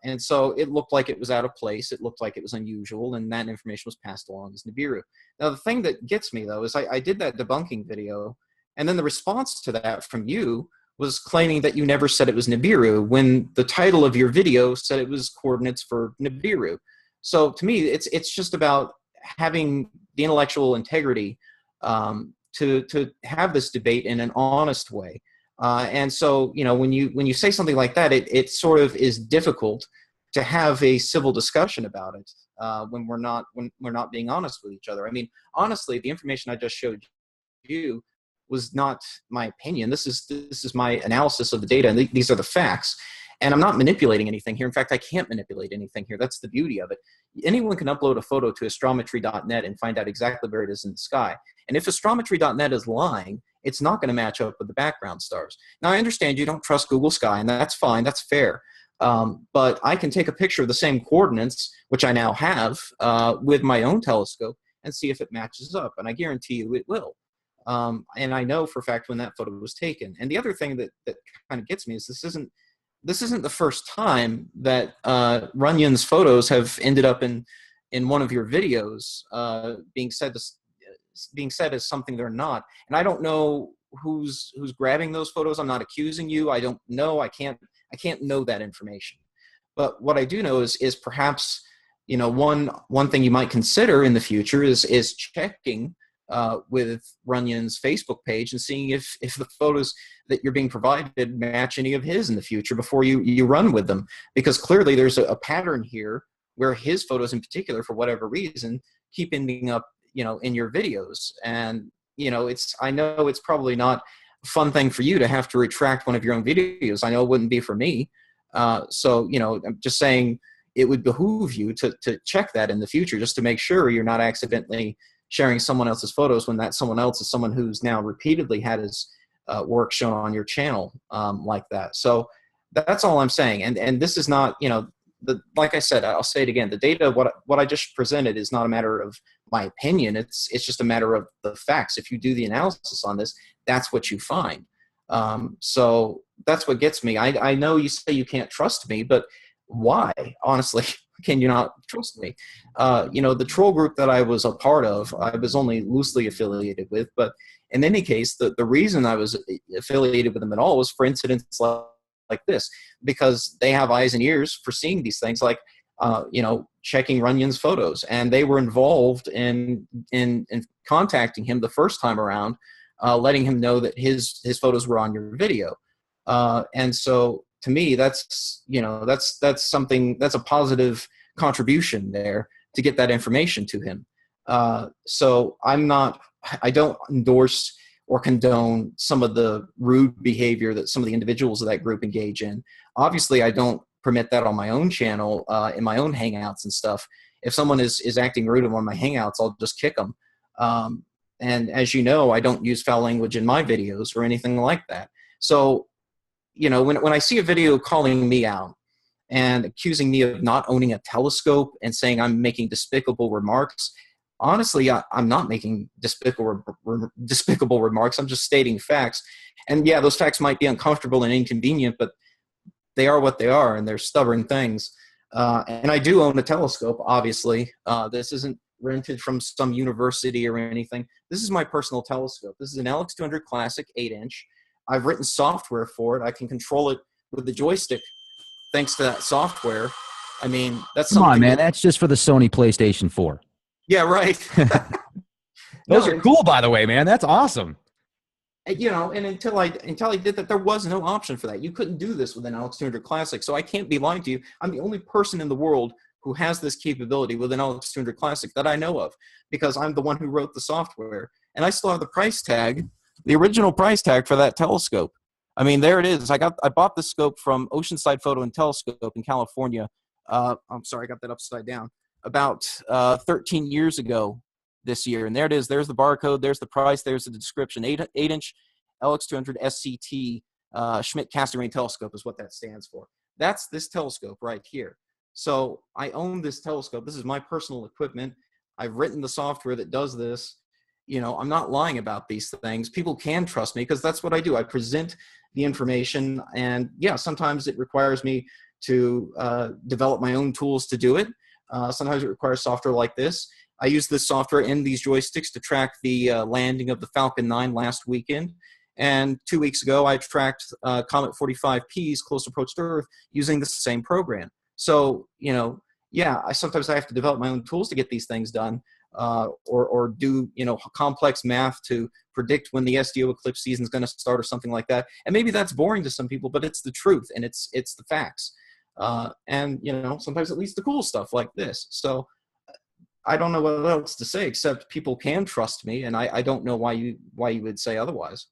And so it looked like it was out of place. It looked like it was unusual, and that information was passed along as Nibiru. Now, the thing that gets me, though, is I did that debunking video, and then the response to that from you was claiming that you never said it was Nibiru, when the title of your video said it was coordinates for Nibiru. So to me, it's just about having the intellectual integrity to have this debate in an honest way. And so, you know, when you say something like that, it sort of is difficult to have a civil discussion about it when we're not being honest with each other. I mean, honestly, the information I just showed you was not my opinion. This is my analysis of the data, and these are the facts. And I'm not manipulating anything here. In fact, I can't manipulate anything here. That's the beauty of it. Anyone can upload a photo to astrometry.net and find out exactly where it is in the sky. And if astrometry.net is lying, it's not going to match up with the background stars. Now, I understand you don't trust Google Sky, and that's fine. That's fair. But I can take a picture of the same coordinates, which I now have, with my own telescope and see if it matches up. And I guarantee you it will. And I know for a fact when that photo was taken. And the other thing that kind of gets me is this isn't the first time that Runyon's photos have ended up in one of your videos being said as something they're not. And I don't know who's grabbing those photos. I'm not accusing you. I don't know. I can't know that information. But what I do know is perhaps, one thing you might consider in the future is checking with Runyon's Facebook page and seeing if the photos that you're being provided match any of his in the future before you run with them. Because clearly there's a pattern here where his photos in particular, for whatever reason, keep ending up, in your videos. And, I know it's probably not a fun thing for you to have to retract one of your own videos. I know it wouldn't be for me. So, I'm just saying it would behoove you to check that in the future just to make sure you're not accidentally sharing someone else's photos when that someone else is someone who's now repeatedly had his work shown on your channel like that. So that's all I'm saying. And this is not, like I said, I'll say it again, the data, what I just presented is not a matter of my opinion. It's just a matter of the facts. If you do the analysis on this, that's what you find. So that's what gets me. I know you say you can't trust me, but why, honestly, can you not trust me? The troll group that I was a part of, I was only loosely affiliated with, but in any case, the reason I was affiliated with them at all was for incidents like this, because they have eyes and ears for seeing these things, like, checking Runyon's photos. And they were involved in contacting him the first time around, letting him know that his photos were on your video. And so to me, that's something, that's a positive contribution there to get that information to him. So I don't endorse or condone some of the rude behavior that some of the individuals of that group engage in. Obviously, I don't permit that on my own channel, in my own Hangouts and stuff. If someone is acting rude in one of my Hangouts, I'll just kick them. And as you know, I don't use foul language in my videos or anything like that. So, when I see a video calling me out and accusing me of not owning a telescope and saying I'm making despicable remarks, honestly, I'm not making despicable remarks. I'm just stating facts. And yeah, those facts might be uncomfortable and inconvenient, but they are what they are, and they're stubborn things. And I do own a telescope, obviously. This isn't rented from some university or anything. This is my personal telescope. This is an LX200 Classic 8-inch. I've written software for it. I can control it with the joystick thanks to that software. I mean, that's Come on, man. That's just for the Sony PlayStation 4. Yeah, right. Those are cool, by the way, man. That's awesome. And until I did that, there was no option for that. You couldn't do this with an LX200 Classic. So I can't be lying to you. I'm the only person in the world who has this capability with an LX200 Classic that I know of, because I'm the one who wrote the software. And I still have the price tag, the original price tag for that telescope. I mean, there it is. I bought this scope from Oceanside Photo and Telescope in California. I'm sorry, I got that upside down. About 13 years ago this year. And there it is. There's the barcode. There's the price. There's the description. 8-inch LX200 SCT Schmidt casting ring telescope is what that stands for. That's this telescope right here. So I own this telescope. This is my personal equipment. I've written the software that does this. I'm not lying about these things. People can trust me because that's what I do. I present the information, and yeah, sometimes it requires me to develop my own tools to do it. Sometimes it requires software like this. I use this software in these joysticks to track the landing of the Falcon 9 last weekend. And 2 weeks ago, I tracked Comet 45P's close approach to Earth using the same program. So, sometimes I have to develop my own tools to get these things done, or do, complex math to predict when the SDO eclipse season is going to start or something like that. And maybe that's boring to some people, but it's the truth and it's the facts. And sometimes it leads to cool stuff like this. So I don't know what else to say except people can trust me, and I don't know why you would say otherwise.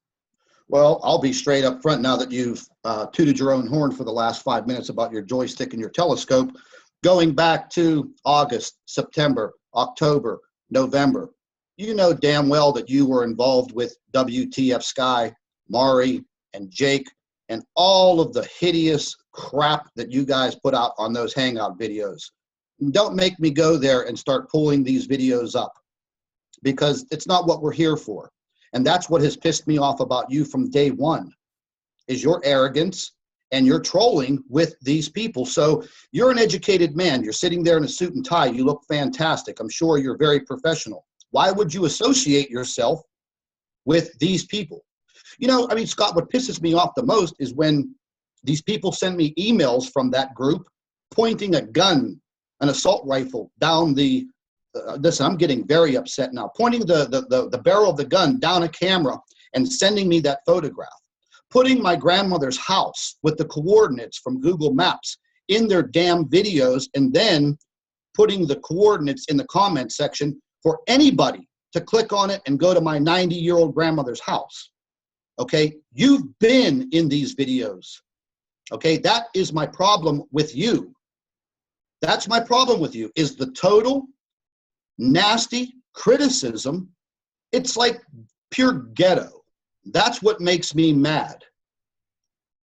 Well, I'll be straight up front now that you've tooted your own horn for the last 5 minutes about your joystick and your telescope. Going back to August, September, October, November, you know damn well that you were involved with WTF Sky, Mari, and Jake, and all of the hideous crap that you guys put out on those Hangout videos. Don't make me go there and start pulling these videos up, because it's not what we're here for. And that's what has pissed me off about you from day one, is your arrogance and your trolling with these people. So you're an educated man. You're sitting there in a suit and tie. You look fantastic. I'm sure you're very professional. Why would you associate yourself with these people? Scott, what pisses me off the most is when these people send me emails from that group pointing a gun an assault rifle down the, listen, I'm getting very upset now, pointing the barrel of the gun down a camera and sending me that photograph, putting my grandmother's house with the coordinates from Google Maps in their damn videos, and then putting the coordinates in the comment section for anybody to click on it and go to my 90-year-old grandmother's house. Okay, you've been in these videos. Okay, that is my problem with you. That's my problem with you, is the total nasty criticism. It's like pure ghetto. That's what makes me mad.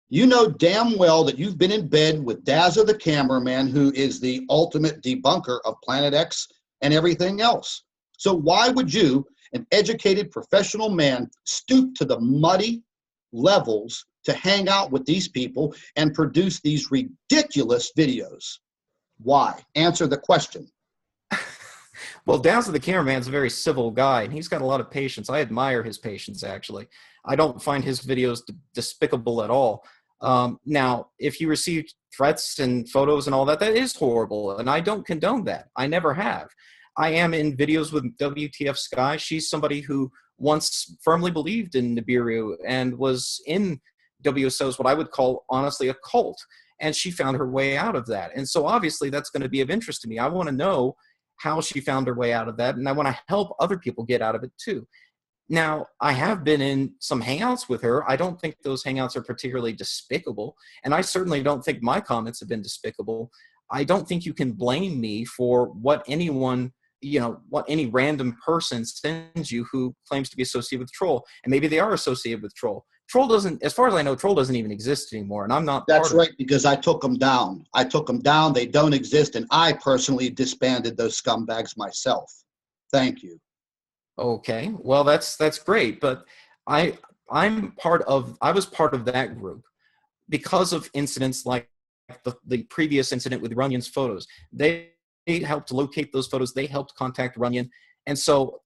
You know damn well that you've been in bed with Dazzathecameraman, who is the ultimate debunker of Planet X and everything else. So why would you, an educated professional man, stoop to the muddy levels to hang out with these people and produce these ridiculous videos? Why? Answer the question. Well, Dazzathecameraman's a very civil guy, and he's got a lot of patience. I admire his patience, actually. I don't find his videos despicable at all. Now, if you receive threats and photos and all that, that is horrible, and I don't condone that. I never have. I am in videos with WTF Sky. She's somebody who once firmly believed in Nibiru and was in WSO's what I would call, honestly, a cult, and she found her way out of that. And so obviously that's going to be of interest to me. I want to know how she found her way out of that, and I want to help other people get out of it too. Now, I have been in some hangouts with her. I don't think those hangouts are particularly despicable, and I certainly don't think my comments have been despicable. I don't think you can blame me for what anyone, what any random person sends you who claims to be associated with Troll, and maybe they are associated with Troll. Troll doesn't, as far as I know, Troll doesn't even exist anymore, and I'm not. That's right, because I took them down. I took them down. They don't exist, and I personally disbanded those scumbags myself. Thank you. Okay, well, that's great, but I was part of that group because of incidents like the previous incident with Runyon's photos. They helped locate those photos. They helped contact Runyon, and so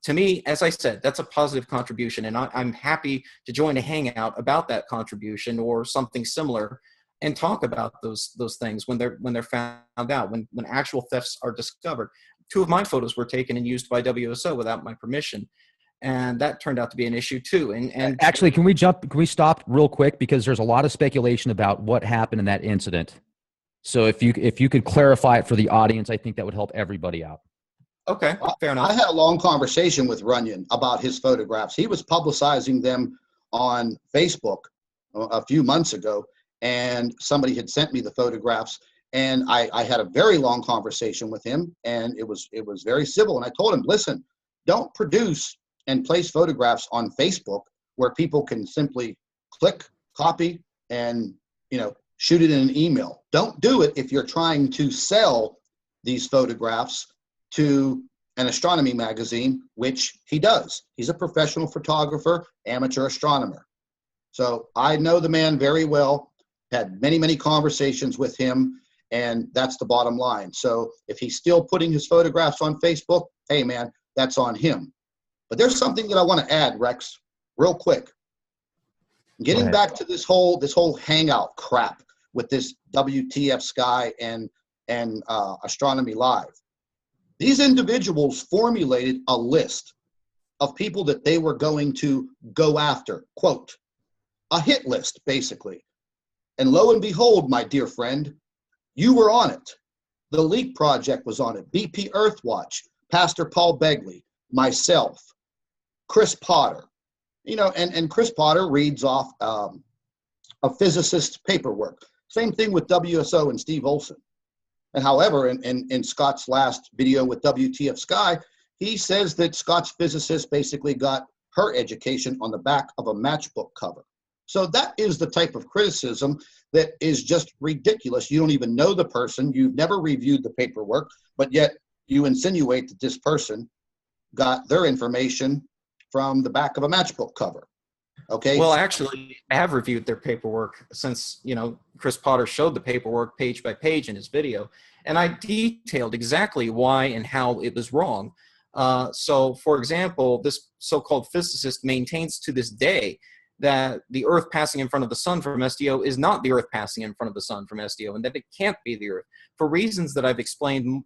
to me, as I said, that's a positive contribution, and I'm happy to join a hangout about that contribution or something similar, and talk about those things when they're found out, when actual thefts are discovered. 2 of my photos were taken and used by WSO without my permission, and that turned out to be an issue too. And actually, can we stop real quick, because there's a lot of speculation about what happened in that incident. So if you could clarify it for the audience, I think that would help everybody out. Okay, fair enough. I had a long conversation with Runyon about his photographs. He was publicizing them on Facebook a few months ago, and somebody had sent me the photographs, and I had a very long conversation with him, and it was very civil. And I told him, listen, don't produce and place photographs on Facebook where people can simply click, copy, and shoot it in an email. Don't do it if you're trying to sell these photographs to an astronomy magazine, which he does. He's a professional photographer, amateur astronomer. So I know the man very well, had many, many conversations with him, and that's the bottom line. So if he's still putting his photographs on Facebook, hey man, that's on him. But there's something that I want to add, Rex, real quick. Getting back to this whole hangout crap with this WTF Sky and Astronomy Live. These individuals formulated a list of people that they were going to go after, quote, a hit list, basically. And lo and behold, my dear friend, you were on it. The Leak Project was on it. BP Earthwatch, Pastor Paul Begley, myself, Chris Potter. And Chris Potter reads off a physicist's paperwork. Same thing with WSO and Steve Olson. And however, in Scott's last video with WTF Sky, he says that Scott's physicist basically got her education on the back of a matchbook cover. So that is the type of criticism that is just ridiculous. You don't even know the person. You've never reviewed the paperwork, but yet you insinuate that this person got their information from the back of a matchbook cover. Okay. Well, actually, I have reviewed their paperwork since, Chris Potter showed the paperwork page by page in his video, and I detailed exactly why and how it was wrong. So, for example, this so-called physicist maintains to this day that the Earth passing in front of the sun from SDO is not the Earth passing in front of the sun from SDO, and that it can't be the Earth for reasons that I've explained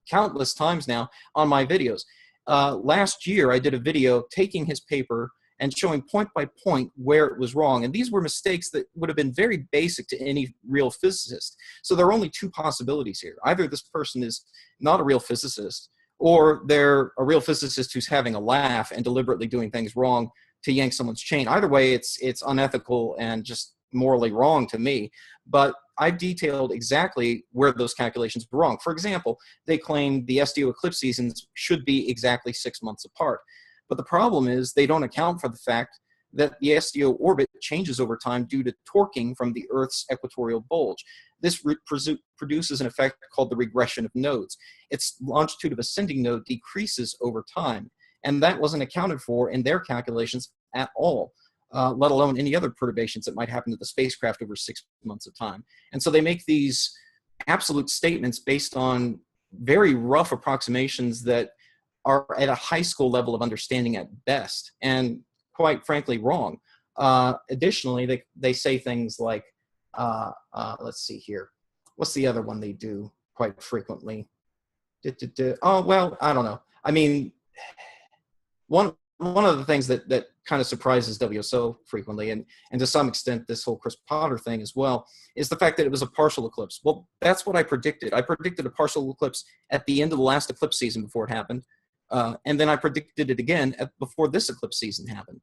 countless times now on my videos. Last year, I did a video taking his paper and showing point by point where it was wrong. And these were mistakes that would have been very basic to any real physicist. So there are only two possibilities here. Either this person is not a real physicist, or they're a real physicist who's having a laugh and deliberately doing things wrong to yank someone's chain. Either way, it's unethical and just morally wrong to me. But I've detailed exactly where those calculations were wrong. For example, they claim the SDO eclipse seasons should be exactly 6 months apart. But the problem is they don't account for the fact that the SDO orbit changes over time due to torquing from the Earth's equatorial bulge. This produces an effect called the regression of nodes. Its longitude of ascending node decreases over time, and that wasn't accounted for in their calculations at all, let alone any other perturbations that might happen to the spacecraft over 6 months of time. And so they make these absolute statements based on very rough approximations that are at a high school level of understanding at best, and quite frankly wrong. Additionally, they say things like, let's see here. What's the other one they do quite frequently? Oh, well, I don't know. I mean, one of the things that kind of surprises WSO frequently, and to some extent this whole Chris Potter thing as well, is the fact that it was a partial eclipse. Well, that's what I predicted. I predicted a partial eclipse at the end of the last eclipse season before it happened. And then I predicted it again before this eclipse season happened.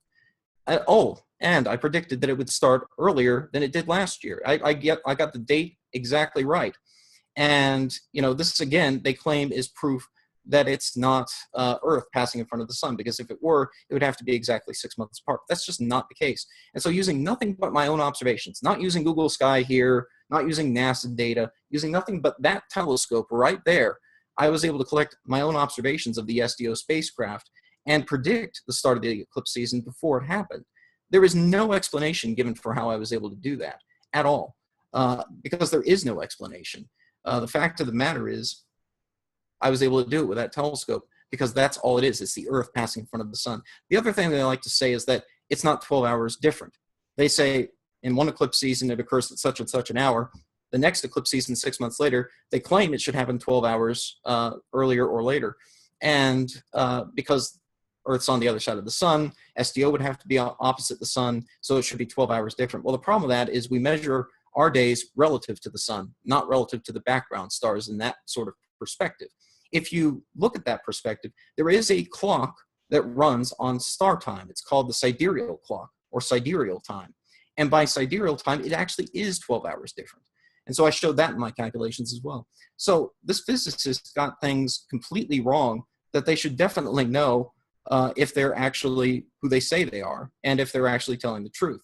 And I predicted that it would start earlier than it did last year. I got the date exactly right. And, you know, this again, they claim is proof that it's not Earth passing in front of the sun, because if it were, it would have to be exactly 6 months apart. That's just not the case. And so using nothing but my own observations, not using Google Sky here, not using NASA data, using nothing but that telescope right there, I was able to collect my own observations of the SDO spacecraft and predict the start of the eclipse season before it happened. There is no explanation given for how I was able to do that at all, because there is no explanation. The fact of the matter is, I was able to do it with that telescope because that's all it is. It's the Earth passing in front of the sun. The other thing that I like to say is that it's not 12 hours different. They say in one eclipse season it occurs at such and such an hour. The next eclipse season, 6 months later, they claim it should happen 12 hours earlier or later. And because Earth's on the other side of the sun, SDO would have to be opposite the sun, so it should be 12 hours different. Well, the problem with that is we measure our days relative to the sun, not relative to the background stars in that sort of perspective. If you look at that perspective, there is a clock that runs on star time. It's called the sidereal clock, or sidereal time. And by sidereal time, it actually is 12 hours different. And so I showed that in my calculations as well. So this physicist got things completely wrong that they should definitely know if they're actually who they say they are, and if they're actually telling the truth.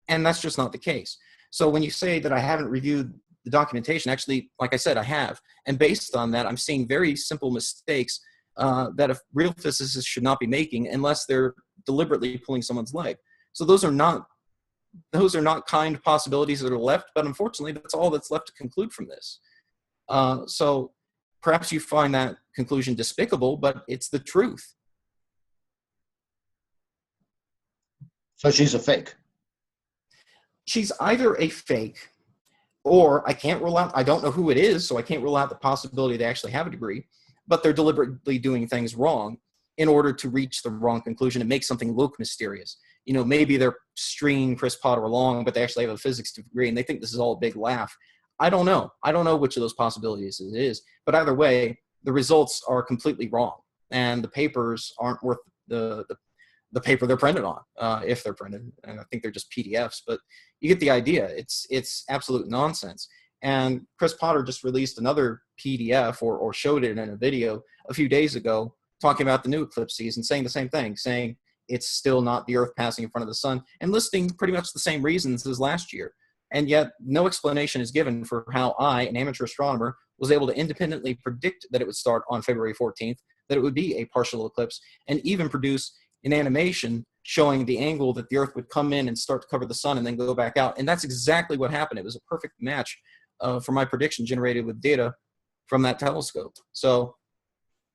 And that's just not the case. So when you say that I haven't reviewed the documentation, actually, like I said, I have. And based on that, I'm seeing very simple mistakes that a real physicist should not be making unless they're deliberately pulling someone's leg. So those are not kind possibilities that are left, but unfortunately, that's all that's left to conclude from this. So perhaps you find that conclusion despicable, but it's the truth. So she's a fake. She's either a fake, or I can't rule out, I don't know who it is, so I can't rule out the possibility they actually have a degree, but they're deliberately doing things wrong in order to reach the wrong conclusion and make something look mysterious. You know, maybe they're stringing Chris Potter along, but they actually have a physics degree and they think this is all a big laugh. I don't know. I don't know which of those possibilities it is, but either way, the results are completely wrong, and the papers aren't worth the paper they're printed on, if they're printed. And I think they're just PDFs, but you get the idea. It's absolute nonsense. And Chris Potter just released another PDF or showed it in a video a few days ago talking about the new eclipse season, saying the same thing, saying it's still not the Earth passing in front of the sun, and listing pretty much the same reasons as last year. And yet no explanation is given for how I, an amateur astronomer, was able to independently predict that it would start on February 14th, that it would be a partial eclipse, and even produce an animation showing the angle that the Earth would come in and start to cover the sun and then go back out. And that's exactly what happened. It was a perfect match for my prediction generated with data from that telescope. So,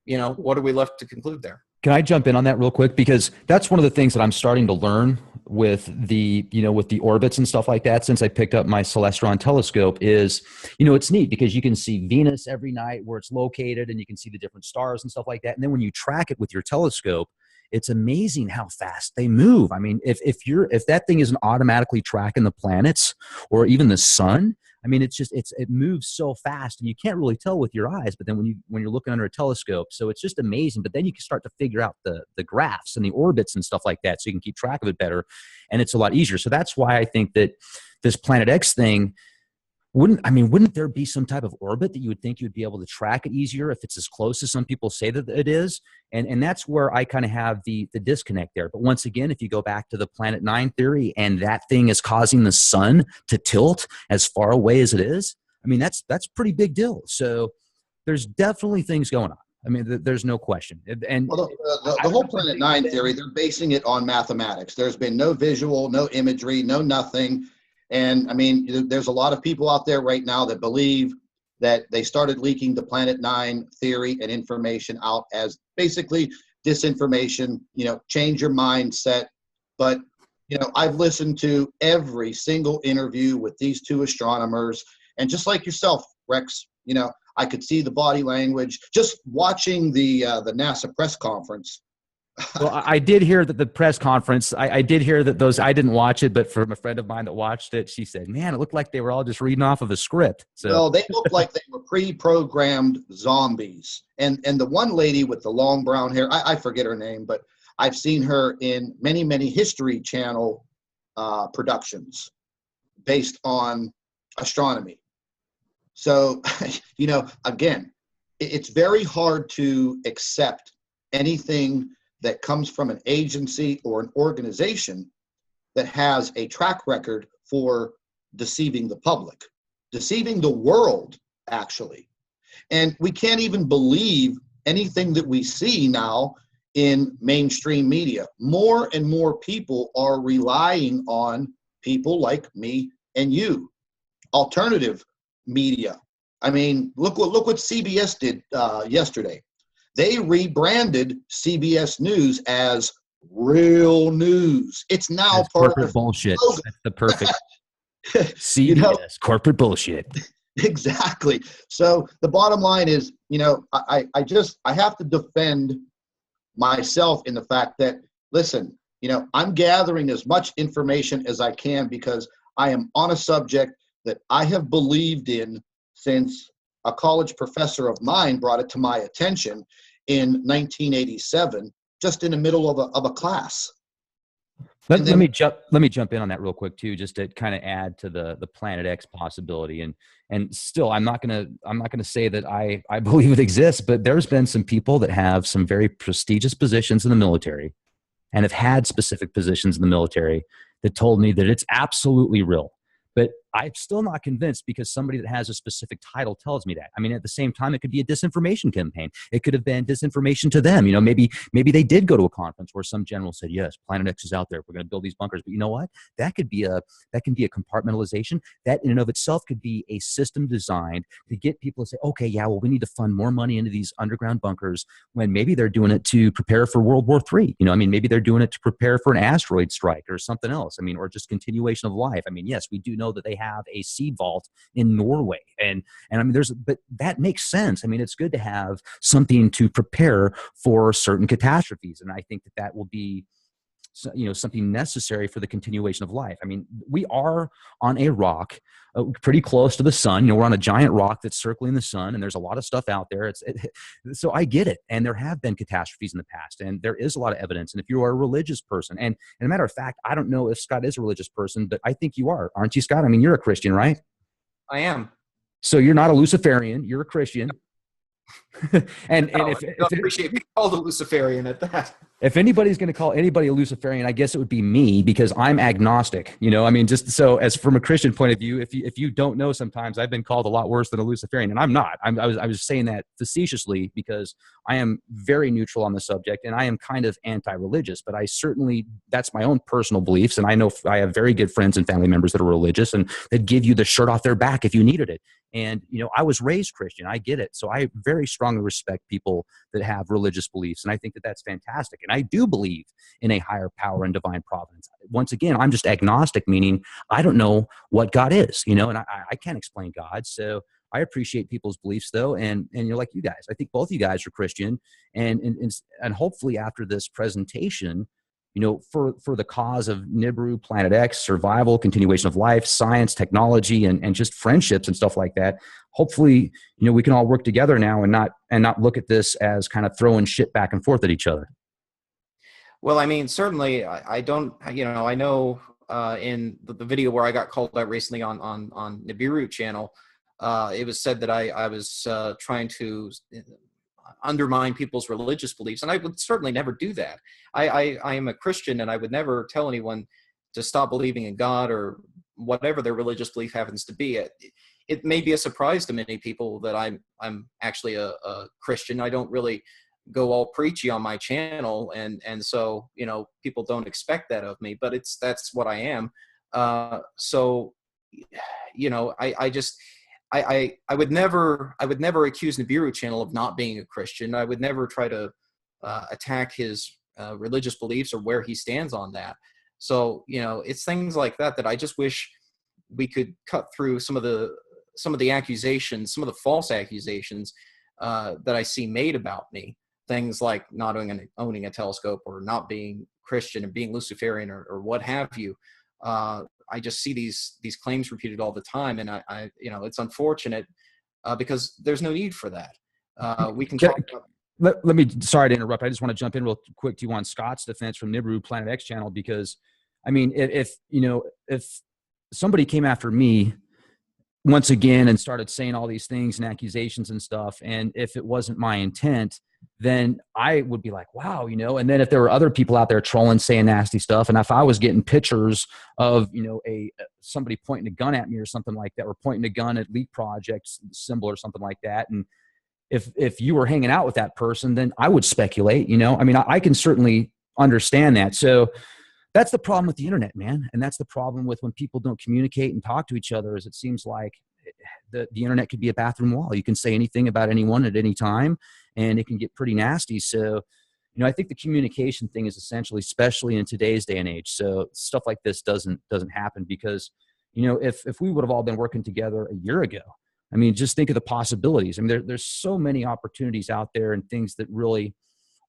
you know, what are we left to conclude there? Can I jump in on that real quick? Because that's one of the things that I'm starting to learn with the, with the orbits and stuff like that, since I picked up my Celestron telescope is, it's neat because you can see Venus every night where it's located and you can see the different stars and stuff like that. And then when you track it with your telescope, it's amazing how fast they move. I mean, if that thing isn't automatically tracking the planets or even the sun, I mean, it moves so fast and you can't really tell with your eyes, but then when you're looking under a telescope, so it's just amazing. But then you can start to figure out the graphs and the orbits and stuff like that, so you can keep track of it better, and it's a lot easier. So that's why I think that this Planet X thing, wouldn't there be some type of orbit that you would think you would be able to track it easier if it's as close as some people say that it is? And that's where I kind of have the disconnect there. But once again, if you go back to the Planet 9 theory and that thing is causing the sun to tilt as far away as it is, I mean, that's pretty big deal. So there's definitely things going on. I mean, there's no question. And well, the whole Planet 9 theory, they're basing it on mathematics. There's been no visual, no imagery, no nothing. And I mean, there's a lot of people out there right now that believe that they started leaking the Planet 9 theory and information out as basically disinformation, change your mindset. But, I've listened to every single interview with these two astronomers. And just like yourself, Rex, I could see the body language just watching the NASA press conference. Well, I did hear that the press conference, I did hear that I didn't watch it, but from a friend of mine that watched it, she said, man, it looked like they were all just reading off of a script. So no, they looked like they were pre-programmed zombies. And the one lady with the long brown hair, I forget her name, but I've seen her in many, many History Channel productions based on astronomy. So, again, it's very hard to accept anything that comes from an agency or an organization that has a track record for deceiving the public, deceiving the world, actually. And we can't even believe anything that we see now in mainstream media. More and more people are relying on people like me and you, alternative media. I mean, look what CBS did yesterday. They rebranded CBS News as Real News. It's now that's part corporate of bullshit. That's the perfect CBS corporate bullshit. Exactly. So the bottom line is, I have to defend myself in the fact that, listen, I'm gathering as much information as I can because I am on a subject that I have believed in since a college professor of mine brought it to my attention in 1987, just in the middle of a class. Let me jump in on that real quick too, just to kind of add to the Planet X possibility. And still, I'm not gonna say that I believe it exists, but there's been some people that have some very prestigious positions in the military and have had specific positions in the military that told me that it's absolutely real. But I'm still not convinced because somebody that has a specific title tells me that. I mean, at the same time, it could be a disinformation campaign. It could have been disinformation to them. Maybe they did go to a conference where some general said, yes, Planet X is out there. We're going to build these bunkers. But you know what? That can be a compartmentalization. That in and of itself could be a system designed to get people to say, okay, yeah, well, we need to fund more money into these underground bunkers when maybe they're doing it to prepare for World War III. Maybe they're doing it to prepare for an asteroid strike or something else. Or just continuation of life. Yes, we do know that they have a seed vault in Norway. And but that makes sense. It's good to have something to prepare for certain catastrophes. And I think that will be, something necessary for the continuation of life. We are on a rock pretty close to the sun. We're on a giant rock that's circling the sun, and there's a lot of stuff out there. So I get it. And there have been catastrophes in the past, and there is a lot of evidence. And if you are a religious person, and a matter of fact, I don't know if Scott is a religious person, but I think you are, aren't you, Scott? You're a Christian, right? I am. So you're not a Luciferian, you're a Christian. and I appreciate being called a Luciferian at that. If anybody's going to call anybody a Luciferian, I guess it would be me because I'm agnostic. Just so as from a Christian point of view, if you don't know, sometimes I've been called a lot worse than a Luciferian, and I'm not. I was saying that facetiously because I am very neutral on the subject, and I am kind of anti-religious. But I certainly, that's my own personal beliefs, and I know I have very good friends and family members that are religious and that give you the shirt off their back if you needed it. And I was raised Christian. I get it. So I very strongly respect people that have religious beliefs. And I think that that's fantastic. And I do believe in a higher power and divine providence. Once again, I'm just agnostic, meaning I don't know what God is, and I can't explain God. So I appreciate people's beliefs though. And you're like you guys, I think both of you guys are Christian, and hopefully after this presentation, for the cause of Nibiru Planet X, survival, continuation of life, science, technology, and just friendships and stuff like that. Hopefully, we can all work together now and not look at this as kind of throwing shit back and forth at each other. Well, I mean, certainly I don't, I know in the video where I got called out recently on Nibiru channel, it was said that I was trying to undermine people's religious beliefs, and I would certainly never do that. I am a Christian, and I would never tell anyone to stop believing in God or whatever their religious belief happens to be. It may be a surprise to many people that I'm actually a Christian. I don't really go all preachy on my channel, and so people don't expect that of me, but that's what I am. So I would never accuse Nibiru channel of not being a Christian. I would never try to attack his religious beliefs or where he stands on that. So it's things like that I just wish we could cut through some of the accusations, some of the false accusations that I see made about me. Things like not owning a telescope or not being Christian and being Luciferian or what have you. I just see these claims repeated all the time, and I it's unfortunate because there's no need for that. We can talk about. Let me, sorry to interrupt. I just want to jump in real quick to you on Scott's defense from Nibiru Planet X channel, because I mean, if somebody came after me once again and started saying all these things and accusations and stuff, and if it wasn't my intent, then I would be like, wow, and then if there were other people out there trolling, saying nasty stuff, and if I was getting pictures of, somebody pointing a gun at me or something like that, or pointing a gun at Leak Project's symbol or something like that, and if you were hanging out with that person, then I would speculate, I mean, I can certainly understand that. So that's the problem with the internet, man. And that's the problem with when people don't communicate and talk to each other, is it seems like the internet could be a bathroom wall. You can say anything about anyone at any time, and it can get pretty nasty. So, I think the communication thing is essentially, especially in today's day and age. So stuff like this doesn't happen because, if we would have all been working together a year ago, I mean, just think of the possibilities. I mean, there's so many opportunities out there and things that really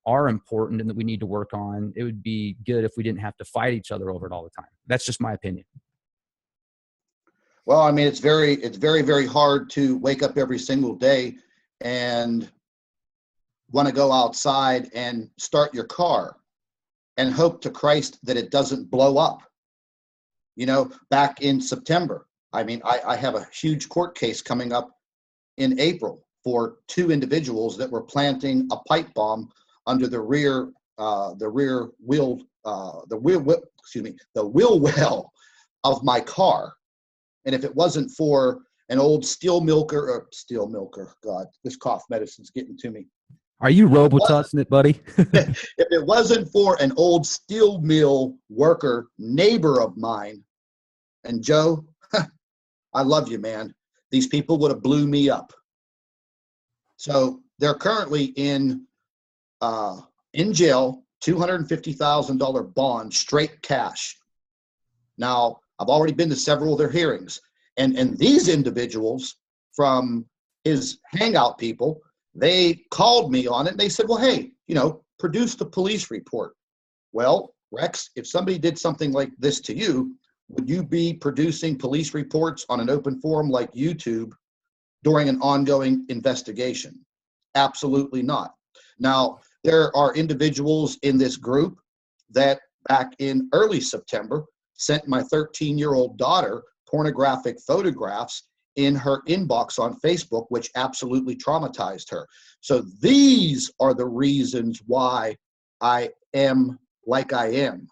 are important and that we need to work on. It would be good if we didn't have to fight each other over it all the time. That's just my opinion. Well, I mean, it's very, very hard to wake up every single day and want to go outside and start your car and hope to Christ that it doesn't blow up. Back in September, I mean, I have a huge court case coming up in April for two individuals that were planting a pipe bomb under the wheel well of my car. And if it wasn't for an old steel milker, God, this cough medicine's getting to me. Are you robotussing it, buddy? If it wasn't for an old steel mill worker, neighbor of mine, and Joe, I love you, man. These people would have blew me up. So they're currently in jail, $250,000 bond, straight cash. Now, I've already been to several of their hearings, and these individuals from his hangout people, they called me on it, and they said, well, hey, produce the police report. Well, Rex, if somebody did something like this to you, would you be producing police reports on an open forum like YouTube during an ongoing investigation? Absolutely not. Now, there are individuals in this group that back in early September sent my 13-year-old daughter pornographic photographs in her inbox on Facebook, which absolutely traumatized her. So these are the reasons why I am like I am.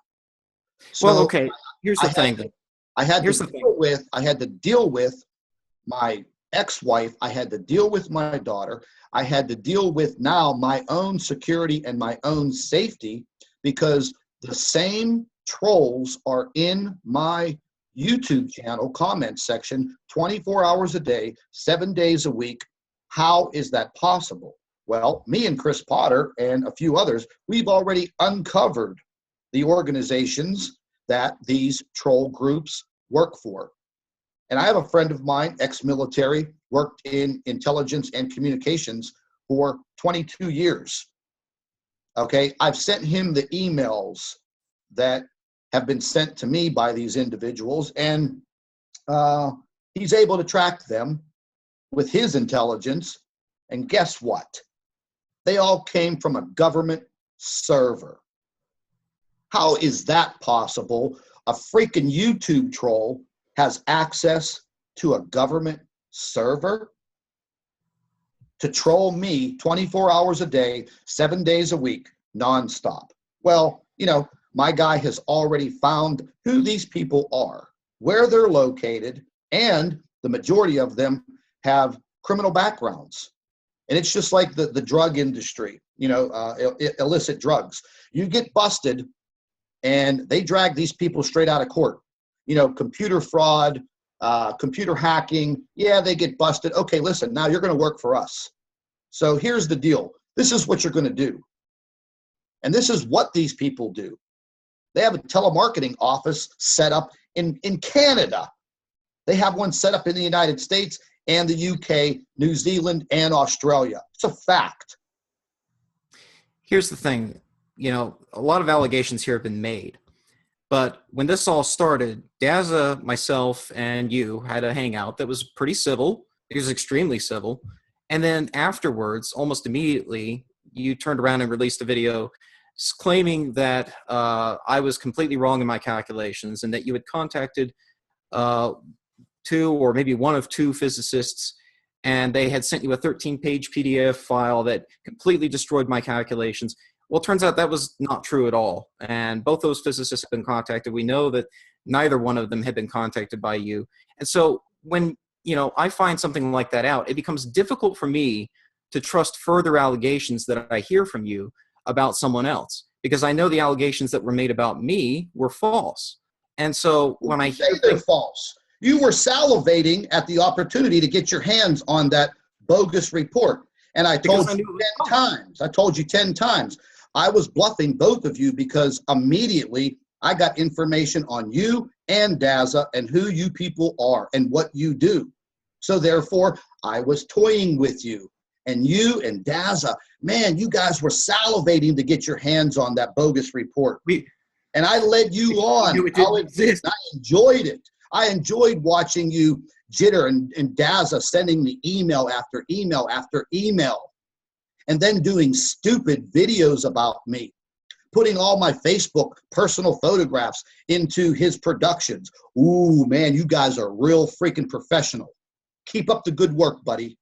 So well, okay. Here's the thing. I had to deal with my ex-wife. I had to deal with my daughter. I had to deal with now my own security and my own safety, because the same trolls are in my YouTube channel comment section 24 hours a day, 7 days a week. How is that possible? Well, me and Chris Potter and a few others, we've already uncovered the organizations that these troll groups work for. And I have a friend of mine, ex-military, worked in intelligence and communications for 22 years. Okay, I've sent him the emails that have been sent to me by these individuals, and he's able to track them with his intelligence. And guess what? They all came from a government server. How is that possible? A freaking YouTube troll has access to a government server to troll me 24 hours a day, 7 days a week, nonstop. Well, you know, my guy has already found who these people are, where they're located, and the majority of them have criminal backgrounds. And it's just like the drug industry, you know, illicit drugs. You get busted and they drag these people straight out of court. You know, computer fraud, computer hacking. Yeah, they get busted. Okay, listen, now you're going to work for us. So here's the deal. This is what you're going to do. And this is what these people do. They have a telemarketing office set up in Canada. They have one set up in the United States and the UK, New Zealand, and Australia. It's a fact. Here's the thing. You know, a lot of allegations here have been made. But when this all started, Dazza, myself, and you had a hangout that was pretty civil. It was extremely civil. And then afterwards, almost immediately, you turned around and released a video claiming that I was completely wrong in my calculations and that you had contacted two or maybe one of two physicists, and they had sent you a 13-page PDF file that completely destroyed my calculations. Well, it turns out that was not true at all. And both those physicists have been contacted. We know that neither one of them had been contacted by you. And so when, you know, I find something like that out, it becomes difficult for me to trust further allegations that I hear from you about someone else, because I know the allegations that were made about me were false. And so when I hear they're false, you were salivating at the opportunity to get your hands on that bogus report. And I told you 10 times. I told you 10 times. I was bluffing both of you because immediately I got information on you and Dazza and who you people are and what you do. So therefore, I was toying with you. And you and Dazza, man, you guys were salivating to get your hands on that bogus report. And I led you on. I enjoyed it. I enjoyed watching you jitter and Dazza sending me email after email after email. And then doing stupid videos about me, putting all my Facebook personal photographs into his productions. Ooh, man, you guys are real freaking professional. Keep up the good work, buddy.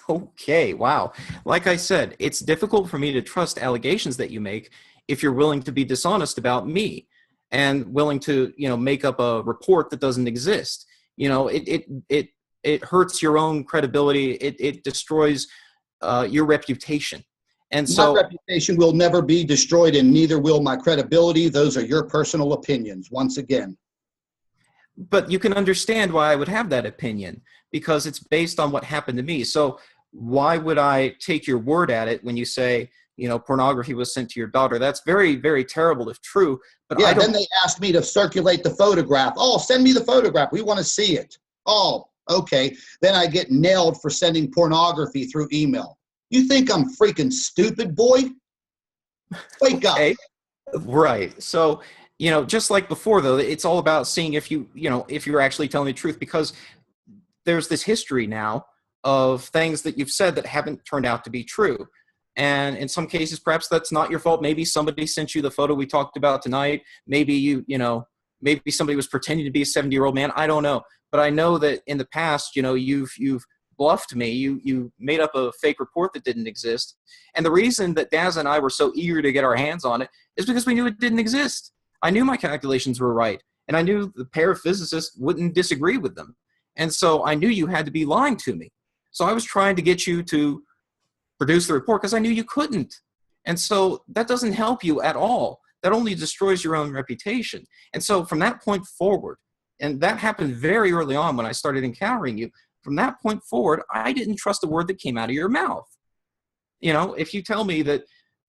Okay, wow. Like I said, it's difficult for me to trust allegations that you make if you're willing to be dishonest about me and willing to, you know, make up a report that doesn't exist. You know, it hurts your own credibility. It destroys your reputation. And so my reputation will never be destroyed, and neither will my credibility. Those are your personal opinions, once again. But you can understand why I would have that opinion, because it's based on what happened to me. So why would I take your word at it when you say, you know, pornography was sent to your daughter? That's very, very terrible if true. But yeah, then they asked me to circulate the photograph. Oh, send me the photograph. We want to see it. Oh, okay. Then I get nailed for sending pornography through email. You think I'm freaking stupid, boy? Wake up. Right. So, you know, just like before, though, it's all about seeing if if you're actually telling the truth, because there's this history now of things that you've said that haven't turned out to be true. And in some cases, perhaps that's not your fault. Maybe somebody sent you the photo we talked about tonight. Maybe maybe somebody was pretending to be a 70-year-old man. I don't know. But I know that in the past, you know, you've bluffed me. You made up a fake report that didn't exist. And the reason that Dazza and I were so eager to get our hands on it is because we knew it didn't exist. I knew my calculations were right. And I knew the pair of physicists wouldn't disagree with them. And so I knew you had to be lying to me. So I was trying to get you to produce the report because I knew you couldn't. And so that doesn't help you at all. That only destroys your own reputation. And so from that point forward, and that happened very early on when I started encountering you, from that point forward, I didn't trust a word that came out of your mouth. You know, if you tell me that,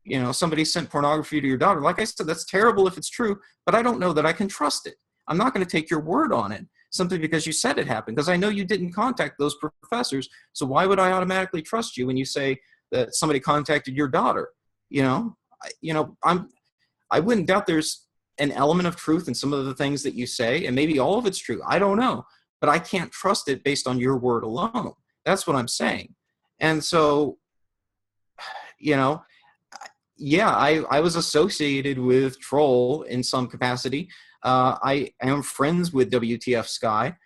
you know, somebody sent pornography to your daughter, like I said, that's terrible if it's true, but I don't know that I can trust it. I'm not going to take your word on it simply because you said it happened, because I know you didn't contact those professors. So why would I automatically trust you when you say that somebody contacted your daughter? You know, I wouldn't doubt there's an element of truth in some of the things that you say, and maybe all of it's true. I don't know, but I can't trust it based on your word alone. That's what I'm saying. And so, you know, yeah, I was associated with Troll in some capacity. I am friends with WTF Sky.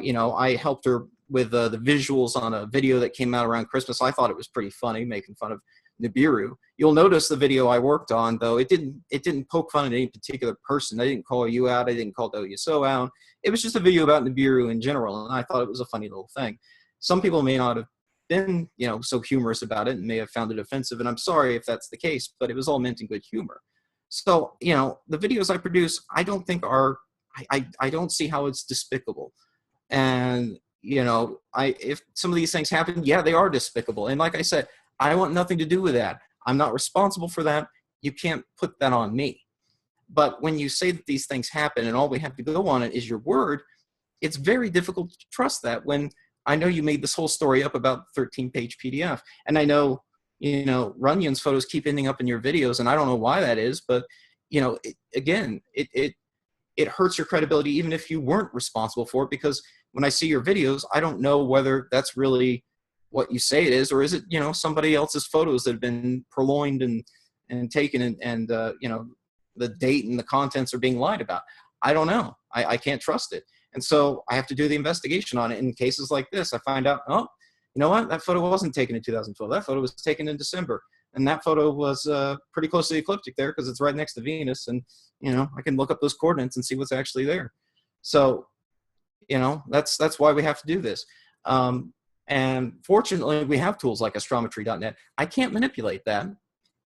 You know, I helped her with the visuals on a video that came out around Christmas. I thought it was pretty funny, making fun of Nibiru. You'll notice the video I worked on, though, it didn't poke fun at any particular person. I didn't call you out. I didn't call WSO out. It was just a video about Nibiru in general, and I thought it was a funny little thing. Some people may not have been, you know, so humorous about it and may have found it offensive, and I'm sorry if that's the case, but it was all meant in good humor. So, you know, the videos I produce, I don't think are, I don't see how it's despicable. And, you know, if some of these things happen, yeah, they are despicable. And like I said, I want nothing to do with that. I'm not responsible for that. You can't put that on me. But when you say that these things happen and all we have to go on it is your word, it's very difficult to trust that when I know you made this whole story up about 13-page PDF. And I know, you know, Runyon's photos keep ending up in your videos, and I don't know why that is, but, you know, it hurts your credibility even if you weren't responsible for it, because when I see your videos, I don't know whether that's really what you say it is, or is it, you know, somebody else's photos that have been purloined and taken and you know, the date and the contents are being lied about. I don't know. I can't trust it. And so I have to do the investigation on it. In cases like this, I find out, oh, you know what? That photo wasn't taken in 2012. That photo was taken in December. And that photo was pretty close to the ecliptic there because it's right next to Venus. And, you know, I can look up those coordinates and see what's actually there. So, you know, that's why we have to do this. And fortunately, we have tools like astrometry.net. I can't manipulate that.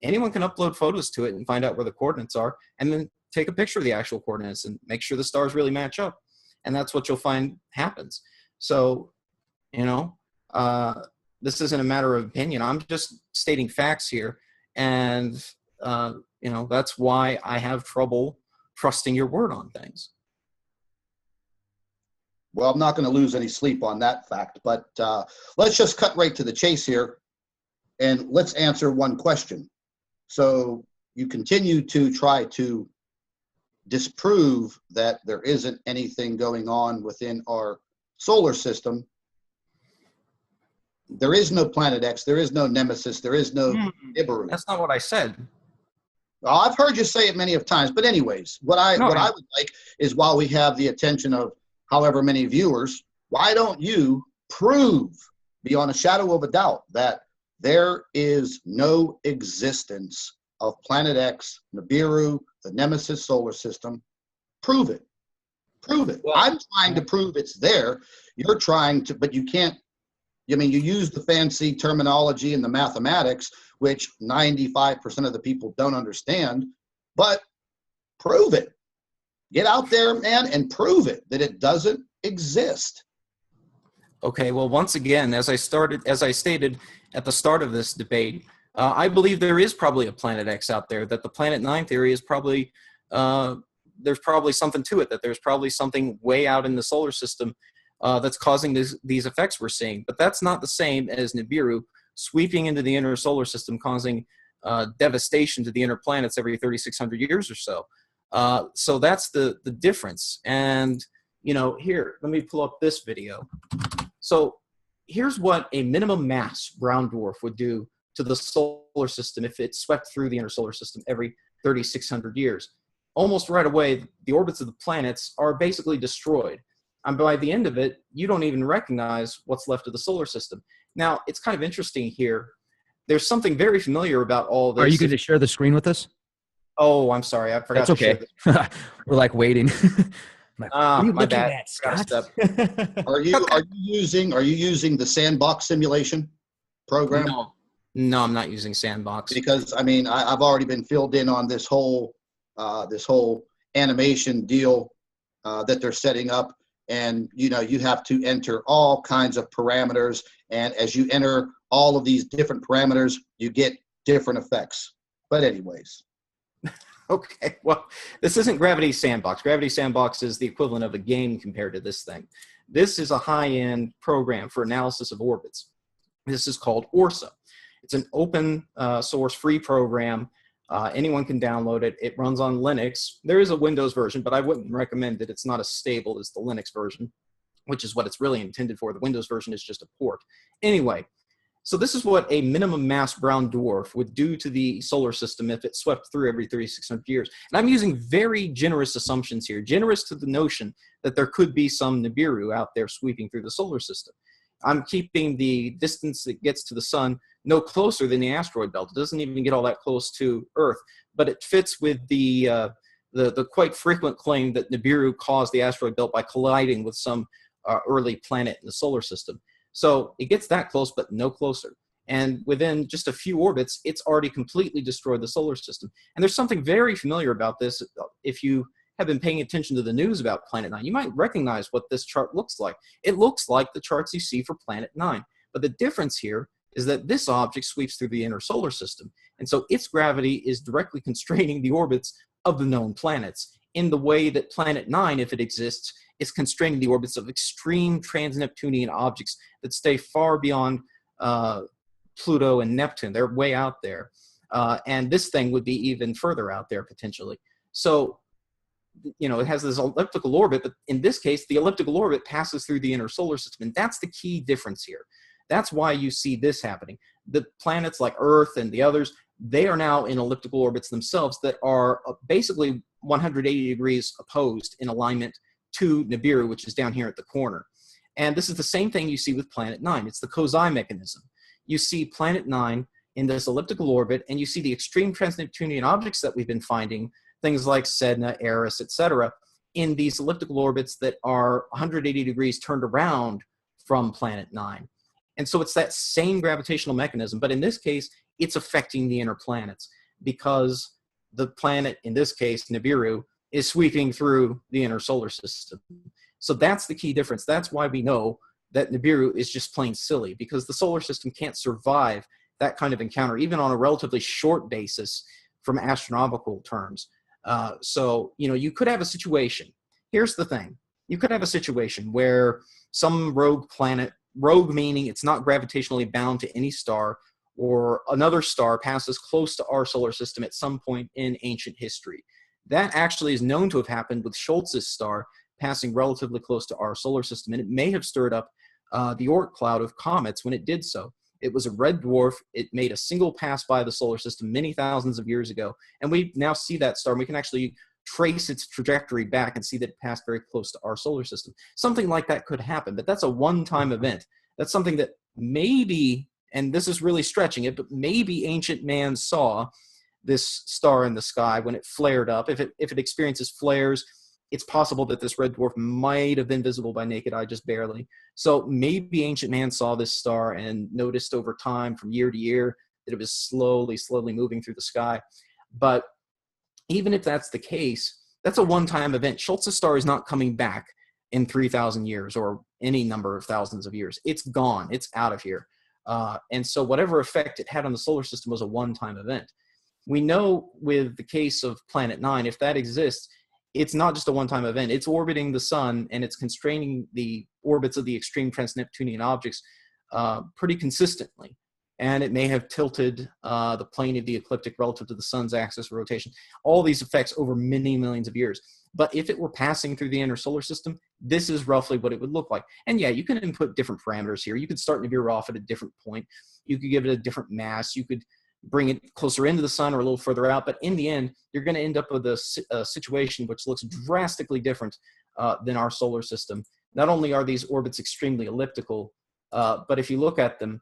Anyone can upload photos to it and find out where the coordinates are, and then take a picture of the actual coordinates and make sure the stars really match up. And that's what you'll find happens. So, you know, this isn't a matter of opinion. I'm just stating facts here. And, you know, that's why I have trouble trusting your word on things. Well, I'm not going to lose any sleep on that fact, but let's just cut right to the chase here, and let's answer one question. So you continue to try to disprove that there isn't anything going on within our solar system. There is no Planet X, there is no Nemesis, there is no Nibiru. That's not what I said. Well, I've heard you say it many of times, but anyways, what I would like is, while we have the attention of however many viewers, why don't you prove beyond a shadow of a doubt that there is no existence of Planet X, Nibiru, the Nemesis solar system? Prove it. Prove it. Well, I'm trying to prove it's there. You're trying to, but you can't. I mean, you use the fancy terminology and the mathematics, which 95% of the people don't understand, but prove it. Get out there, man, and prove it that it doesn't exist. Okay, well, once again, as I stated at the start of this debate, I believe there is probably a Planet X out there, that the Planet 9 theory is probably, there's probably something to it, that there's probably something way out in the solar system that's causing these effects we're seeing. But that's not the same as Nibiru sweeping into the inner solar system, causing devastation to the inner planets every 3,600 years or so. So that's the difference. And, you know, here, let me pull up this video. So here's what a minimum mass brown dwarf would do to the solar system if it swept through the inner solar system every 3,600 years. Almost right away, the orbits of the planets are basically destroyed. And by the end of it, you don't even recognize what's left of the solar system. Now, it's kind of interesting here. There's something very familiar about all this. Are you going to share the screen with us? Oh, I'm sorry. I forgot. That's okay. We're like waiting. Like, my bad. At, Scott? Are you using the Sandbox simulation program? No, I'm not using Sandbox. Because I mean, I've already been filled in on this whole animation deal that they're setting up, And, you know, you have to enter all kinds of parameters. And as you enter all of these different parameters, you get different effects. But anyways. Okay, well, this isn't Gravity Sandbox. Gravity Sandbox is the equivalent of a game compared to this thing. This is a high-end program for analysis of orbits. This is called ORSA. It's an open source free program. Anyone can download it. It runs on Linux. There is a Windows version, but I wouldn't recommend it. It's not as stable as the Linux version, which is what it's really intended for. The Windows version is just a port. Anyway, so this is what a minimum mass brown dwarf would do to the solar system if it swept through every 3,600 years. And I'm using very generous assumptions here, generous to the notion that there could be some Nibiru out there sweeping through the solar system. I'm keeping the distance it gets to the sun no closer than the asteroid belt. It doesn't even get all that close to Earth, but it fits with the quite frequent claim that Nibiru caused the asteroid belt by colliding with some early planet in the solar system. So it gets that close, but no closer. And within just a few orbits, it's already completely destroyed the solar system. And there's something very familiar about this. If you have been paying attention to the news about Planet 9, you might recognize what this chart looks like. It looks like the charts you see for Planet 9. But the difference here is that this object sweeps through the inner solar system. And so its gravity is directly constraining the orbits of the known planets in the way that Planet 9, if it exists, is constraining the orbits of extreme trans-Neptunian objects that stay far beyond Pluto and Neptune. They're way out there. And this thing would be even further out there potentially. So, you know, it has this elliptical orbit, but in this case, the elliptical orbit passes through the inner solar system. And that's the key difference here. That's why you see this happening. The planets like Earth and the others, they are now in elliptical orbits themselves that are basically 180 degrees opposed in alignment to Nibiru, which is down here at the corner. And this is the same thing you see with Planet 9. It's the Kozai mechanism. You see Planet 9 in this elliptical orbit, and you see the extreme trans-Neptunian objects that we've been finding, things like Sedna, Eris, etc., in these elliptical orbits that are 180 degrees turned around from Planet 9. And so it's that same gravitational mechanism, but in this case, it's affecting the inner planets because the planet, in this case, Nibiru, is sweeping through the inner solar system. So that's the key difference. That's why we know that Nibiru is just plain silly, because the solar system can't survive that kind of encounter, even on a relatively short basis from astronomical terms. So, you know, you could have a situation. Here's the thing. You could have a situation where some rogue planet, rogue meaning it's not gravitationally bound to any star, or another star passes close to our solar system at some point in ancient history. That actually is known to have happened with Schultz's star passing relatively close to our solar system, and it may have stirred up the Oort cloud of comets when it did so. It was a red dwarf. It made a single pass by the solar system many thousands of years ago, and we now see that star, and we can actually trace its trajectory back and see that it passed very close to our solar system. Something like that could happen, but that's a one-time event. That's something that maybe, and this is really stretching it, but maybe ancient man saw this star in the sky when it flared up. If it experiences flares, it's possible that this red dwarf might have been visible by naked eye just barely. So maybe ancient man saw this star and noticed over time from year to year that it was slowly moving through the sky. But even if that's the case, that's a one-time event. Schultz's star is not coming back in 3,000 years or any number of thousands of years. It's gone. It's out of here. And so whatever effect it had on the solar system was a one-time event. We know with the case of Planet 9, if that exists, it's not just a one-time event. It's orbiting the sun, and it's constraining the orbits of the extreme trans-Neptunian objects pretty consistently. And it may have tilted the plane of the ecliptic relative to the sun's axis of rotation. All these effects over many millions of years. But if it were passing through the inner solar system, this is roughly what it would look like. And yeah, you can input different parameters here. You could start Nibiru off at a different point. You could give it a different mass. You could bring it closer into the sun or a little further out. But in the end, you're going to end up with a situation which looks drastically different than our solar system. Not only are these orbits extremely elliptical, but if you look at them,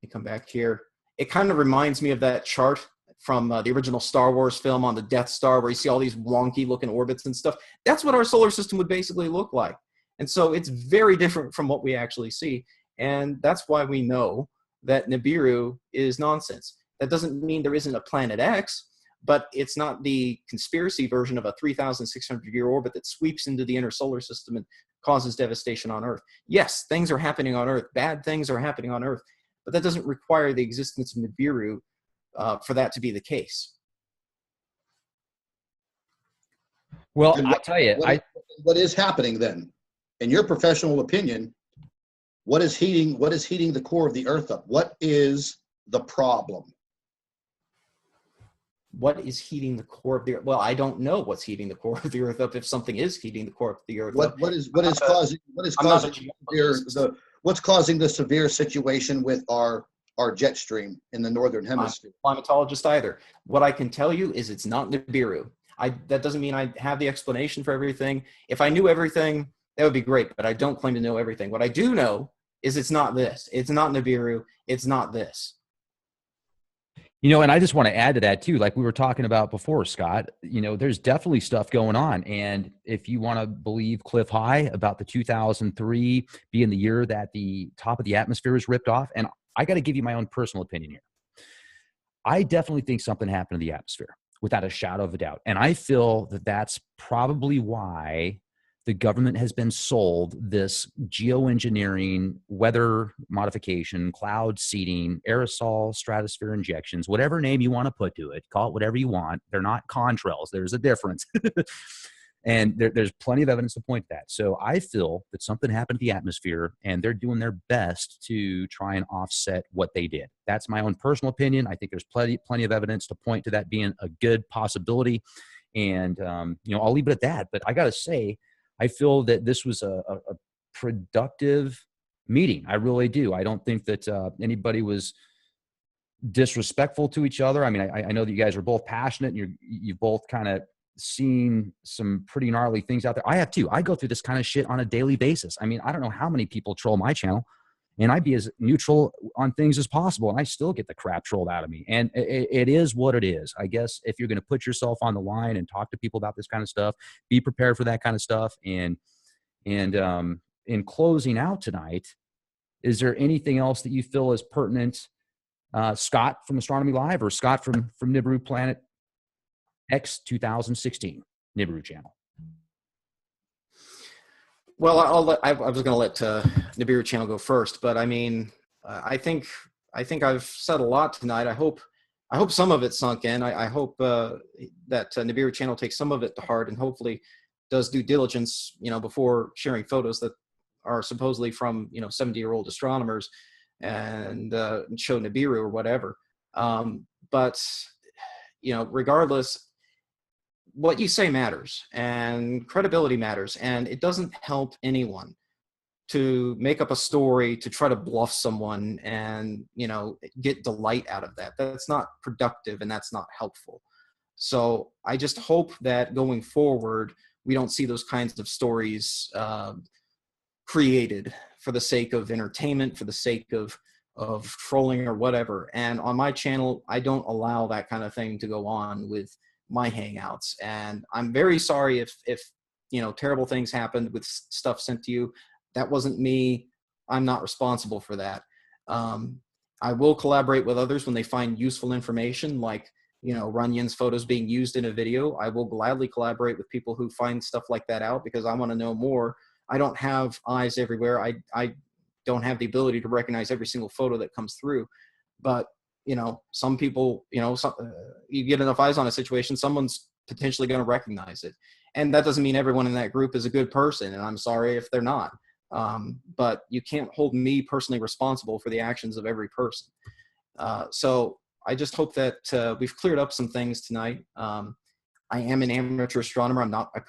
you come back here, it kind of reminds me of that chart from the original Star Wars film on the Death Star, where you see all these wonky looking orbits and stuff. That's what our solar system would basically look like. And so it's very different from what we actually see. And that's why we know that Nibiru is nonsense. That doesn't mean there isn't a Planet X, but it's not the conspiracy version of a 3,600-year orbit that sweeps into the inner solar system and causes devastation on Earth. Yes, things are happening on Earth. Bad things are happening on Earth, but that doesn't require the existence of Nibiru for that to be the case. Well, And I tell you, what is happening then, in your professional opinion? What is heating the core of the Earth up? What is the problem? What is heating the core of the Earth? Well, I don't know what's heating the core of the Earth up. If something is heating the core of the Earth up, What's causing the severe situation with our jet stream in the northern hemisphere? I'm not a climatologist either. What I can tell you is it's not Nibiru. That doesn't mean I have the explanation for everything. If I knew everything, that would be great, but I don't claim to know everything. What I do know is it's not this. It's not Nibiru. It's not this. You know, and I just want to add to that too, like we were talking about before, Scott, you know, there's definitely stuff going on. And if you want to believe Cliff High about the 2003 being the year that the top of the atmosphere is ripped off, and I got to give you my own personal opinion here. I definitely think something happened to the atmosphere without a shadow of a doubt. And I feel that that's probably why the government has been sold this geoengineering, weather modification, cloud seeding, aerosol stratosphere injections, whatever name you want to put to it, call it whatever you want. They're not contrails. There's a difference. And there's plenty of evidence to point to that. So I feel that something happened to the atmosphere and they're doing their best to try and offset what they did. That's my own personal opinion. I think there's plenty of evidence to point to that being a good possibility. And, you know, I'll leave it at that. But I got to say, I feel that this was a productive meeting. I really do. I don't think that anybody was disrespectful to each other. I mean, I know that you guys are both passionate and you've both kind of seen some pretty gnarly things out there. I have too. I go through this kind of shit on a daily basis. I mean, I don't know how many people troll my channel, and I'd be as neutral on things as possible, and I still get the crap trolled out of me. And it is what it is. I guess if you're going to put yourself on the line and talk to people about this kind of stuff, be prepared for that kind of stuff. And in closing out tonight, is there anything else that you feel is pertinent, Scott from Astronomy Live or Scott from Nibiru Planet X 2016 Nibiru channel? Well, I was going to let Nibiru channel go first, but I mean, I think I've said a lot tonight. I hope some of it sunk in. I hope that Nibiru channel takes some of it to heart and hopefully does due diligence, you know, before sharing photos that are supposedly from, you know, 70-year-old astronomers and show Nibiru or whatever. But you know, regardless, what you say matters and credibility matters, and it doesn't help anyone to make up a story to try to bluff someone and, you know, get delight out of that. That's not productive and that's not helpful. So I just hope that going forward, we don't see those kinds of stories created for the sake of entertainment, for the sake of trolling or whatever. And on my channel, I don't allow that kind of thing to go on with my hangouts. And I'm very sorry if you know, terrible things happened with stuff sent to you. That wasn't me. I'm not responsible for that. I will collaborate with others when they find useful information, like, you know, Runyon's photos being used in a video. I will gladly collaborate with people who find stuff like that out because I want to know more. I don't have eyes everywhere. I don't have the ability to recognize every single photo that comes through. But, you know, some people, you know, you get enough eyes on a situation, someone's potentially going to recognize it. And that doesn't mean everyone in that group is a good person. And I'm sorry if they're not. But you can't hold me personally responsible for the actions of every person. So I just hope that we've cleared up some things tonight. I am an amateur astronomer. I'm not a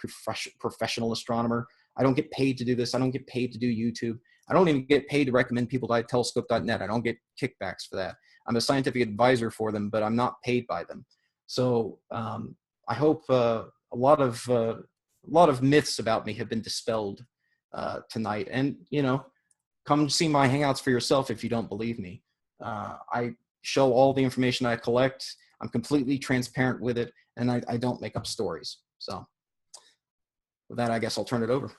professional astronomer. I don't get paid to do this. I don't get paid to do YouTube. I don't even get paid to recommend people to telescope.net. I don't get kickbacks for that. I'm a scientific advisor for them, but I'm not paid by them. So I hope a lot of myths about me have been dispelled tonight. And, you know, come see my hangouts for yourself if you don't believe me. I show all the information I collect. I'm completely transparent with it, and I don't make up stories. So with that, I guess I'll turn it over.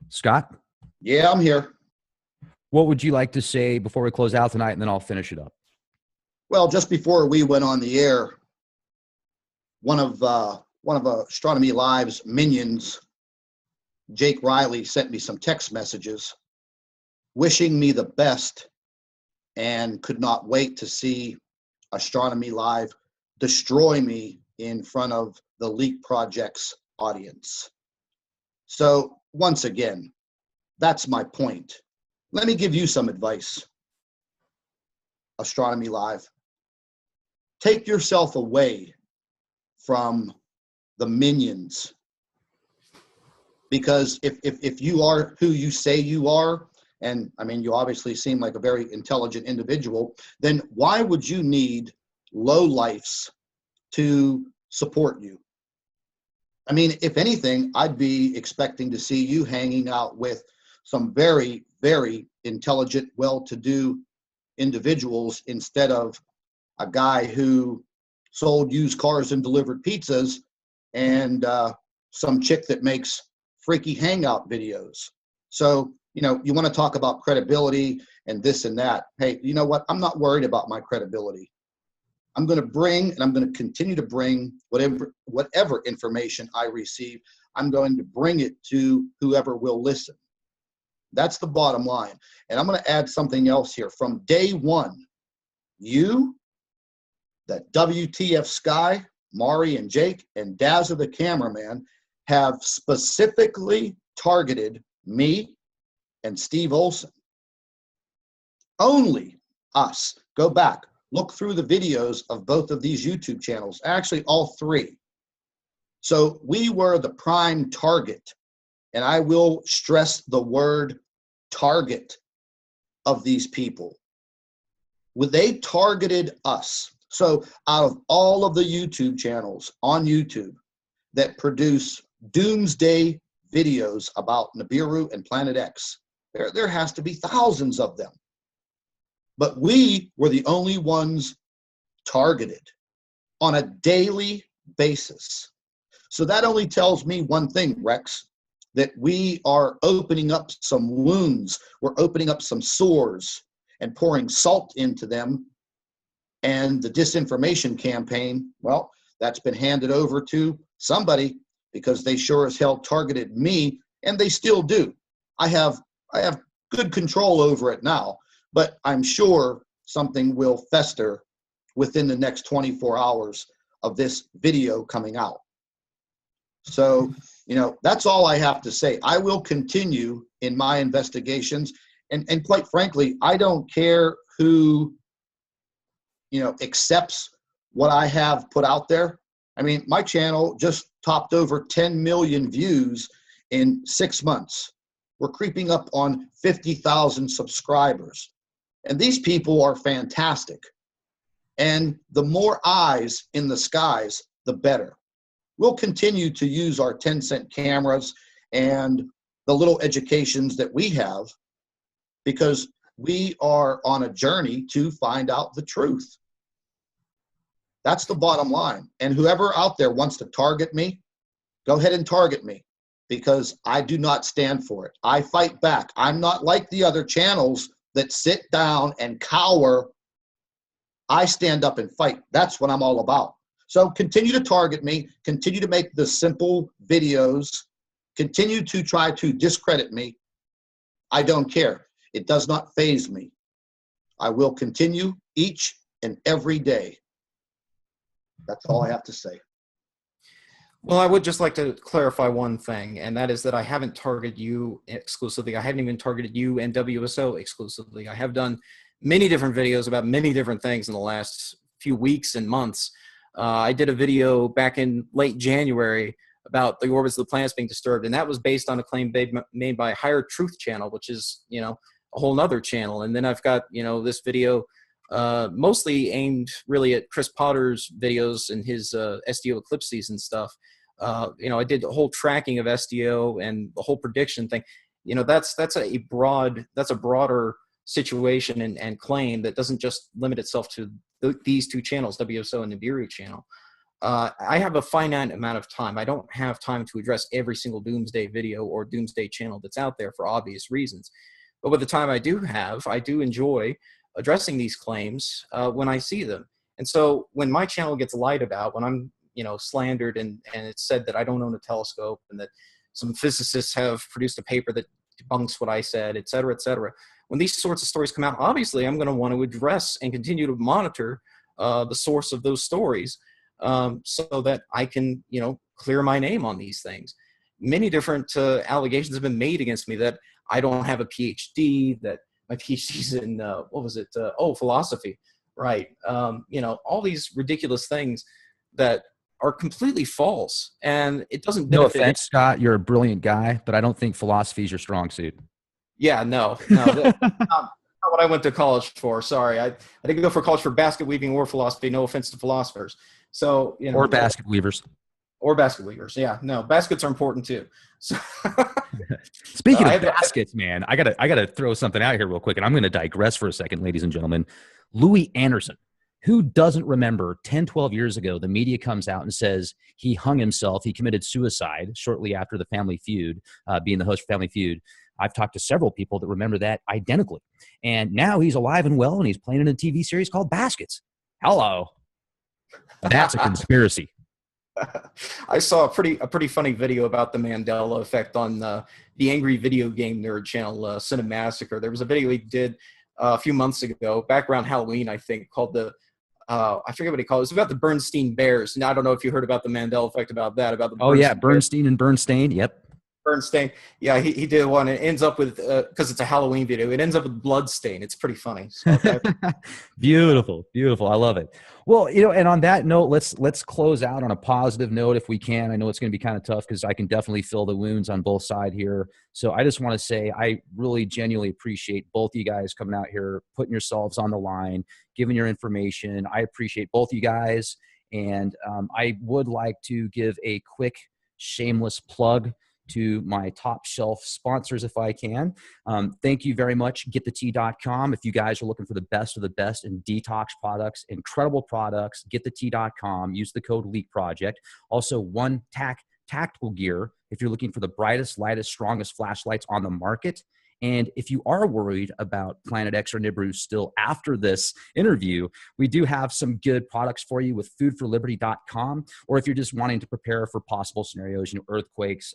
Scott? Yeah, I'm here. What would you like to say before we close out tonight, and then I'll finish it up? Well, just before we went on the air, one of Astronomy Live's minions Jake Riley sent me some text messages wishing me the best and could not wait to see Astronomy Live destroy me in front of the Leak Project's audience. So once again, that's my point. Let me give you some advice, Astronomy Live. Take yourself away from the minions, because if you are who you say you are, and I mean, you obviously seem like a very intelligent individual, then why would you need lowlifes to support you? I mean, if anything, I'd be expecting to see you hanging out with some very, very intelligent, well-to-do individuals instead of a guy who sold used cars and delivered pizzas and some chick that makes freaky hangout videos. So, you know, you want to talk about credibility and this and that. Hey, you know what? I'm not worried about my credibility. I'm going to bring, and I'm going to continue to bring whatever information I receive. I'm going to bring it to whoever will listen. That's the bottom line. And I'm going to add something else here. From day one, you, that WTF Sky, Mari and Jake, and Dazzathecameraman have specifically targeted me and Steve Olson. Only us. Go back. Look through the videos of both of these YouTube channels, actually all three. So we were the prime target, and I will stress the word target of these people. They targeted us. So out of all of the YouTube channels on YouTube that produce doomsday videos about Nibiru and Planet X, there has to be thousands of them. But we were the only ones targeted on a daily basis. So that only tells me one thing, Rex, that we are opening up some wounds. We're opening up some sores and pouring salt into them. And the disinformation campaign, well, that's been handed over to somebody, because they sure as hell targeted me, and they still do. I have good control over it now, but I'm sure something will fester within the next 24 hours of this video coming out. So, you know, that's all I have to say. I will continue in my investigations, and quite frankly, I don't care who, you know, accepts what I have put out there. I mean, my channel just topped over 10 million views in 6 months. We're creeping up on 50,000 subscribers. And these people are fantastic. And the more eyes in the skies, the better. We'll continue to use our 10-cent cameras and the little educations that we have, because we are on a journey to find out the truth. That's the bottom line. And whoever out there wants to target me, go ahead and target me, because I do not stand for it. I fight back. I'm not like the other channels that sit down and cower. I stand up and fight. That's what I'm all about. So continue to target me, continue to make the simple videos, continue to try to discredit me. I don't care. It does not faze me. I will continue each and every day. That's all I have to say. Well, I would just like to clarify one thing, and that is that I haven't targeted you exclusively. I haven't even targeted you and WSO exclusively. I have done many different videos about many different things in the last few weeks and months. I did a video back in late January about the orbits of the planets being disturbed, and that was based on a claim made by Higher Truth Channel, which is, you know, a whole nother channel. And then I've got, you know, this video mostly aimed really at Chris Potter's videos and his SDO eclipses and stuff. You know, I did a whole tracking of SDO and the whole prediction thing. You know, that's a broader situation and claim that doesn't just limit itself to these two channels, WSO and Nibiru channel. I have a finite amount of time. I don't have time to address every single doomsday video or doomsday channel that's out there for obvious reasons. But with the time I do have, I do enjoy addressing these claims when I see them. And so when my channel gets lied about, when I'm, you know, slandered and it's said that I don't own a telescope and that, some physicists have produced a paper that debunks what I said, et cetera, et cetera. When these sorts of stories come out, obviously I'm going to want to address and continue to monitor the source of those stories so that I can, clear my name on these things. Many different allegations have been made against me that I don't have a PhD, that my PhD's in, philosophy, right? All these ridiculous things that are completely false, and it doesn't No benefit. offense, Scott, you're a brilliant guy, but I don't think philosophy is your strong suit. Yeah, no, that's not what I went to college for. Sorry, I didn't go for college for basket weaving or philosophy. No offense to philosophers. So or basket weavers. Or basket weavers. Yeah, no, baskets are important too. So speaking of baskets, man, I gotta throw something out here real quick, and I'm going to digress for a second, ladies and gentlemen. Louis Anderson. Who doesn't remember 10, 12 years ago, the media comes out and says he hung himself, he committed suicide shortly after the Family Feud, being the host for Family Feud. I've talked to several people that remember that identically. And now he's alive and well, and he's playing in a TV series called Baskets. Hello. That's a conspiracy. I saw a pretty funny video about the Mandela effect on the Angry Video Game Nerd channel, Cinemassacre. There was a video he did a few months ago, back around Halloween, I think, called I forget what he called it. It was about the Bernstein Bears. Now, I don't know if you heard about the Mandela effect about that. About the Bernstein and Bernstein. Yep. Bernstein. Yeah, he did one. It ends up with, because it's a Halloween video, it ends up with Bloodstain. It's pretty funny. So Beautiful. I love it. Well, and on that note, let's close out on a positive note if we can. I know it's going to be kind of tough because I can definitely feel the wounds on both sides here. So I just want to say I really genuinely appreciate both of you guys coming out here, putting yourselves on the line, giving your information. I appreciate both of you guys. And I would like to give a quick shameless plug to my top shelf sponsors if I can. Thank you very much, getthetea.com. If you guys are looking for the best of the best in detox products, incredible products, getthetea.com. Use the code LEAK-PROJECT. Also, One Tactical Gear if you're looking for the brightest, lightest, strongest flashlights on the market. And if you are worried about Planet X or Nibiru still after this interview, we do have some good products for you with foodforliberty.com. Or if you're just wanting to prepare for possible scenarios, earthquakes,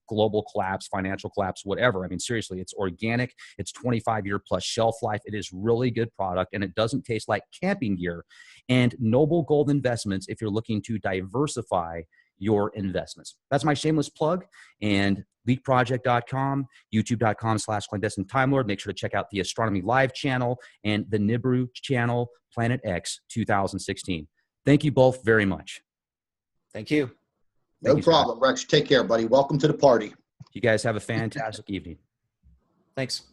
global collapse, financial collapse, whatever. I mean, seriously, it's organic. It's 25-year plus shelf life. It is really good product, and it doesn't taste like camping gear. And Noble Gold Investments if you're looking to diversify your investments. That's my shameless plug. And leakproject.com, youtube.com/clandestine time lord. Make sure to check out the Astronomy Live channel and the Nibiru channel, Planet X 2016. Thank you both very much. Thank you. No problem, Rex. Take care, buddy. Welcome to the party. You guys have a fantastic evening. Thanks.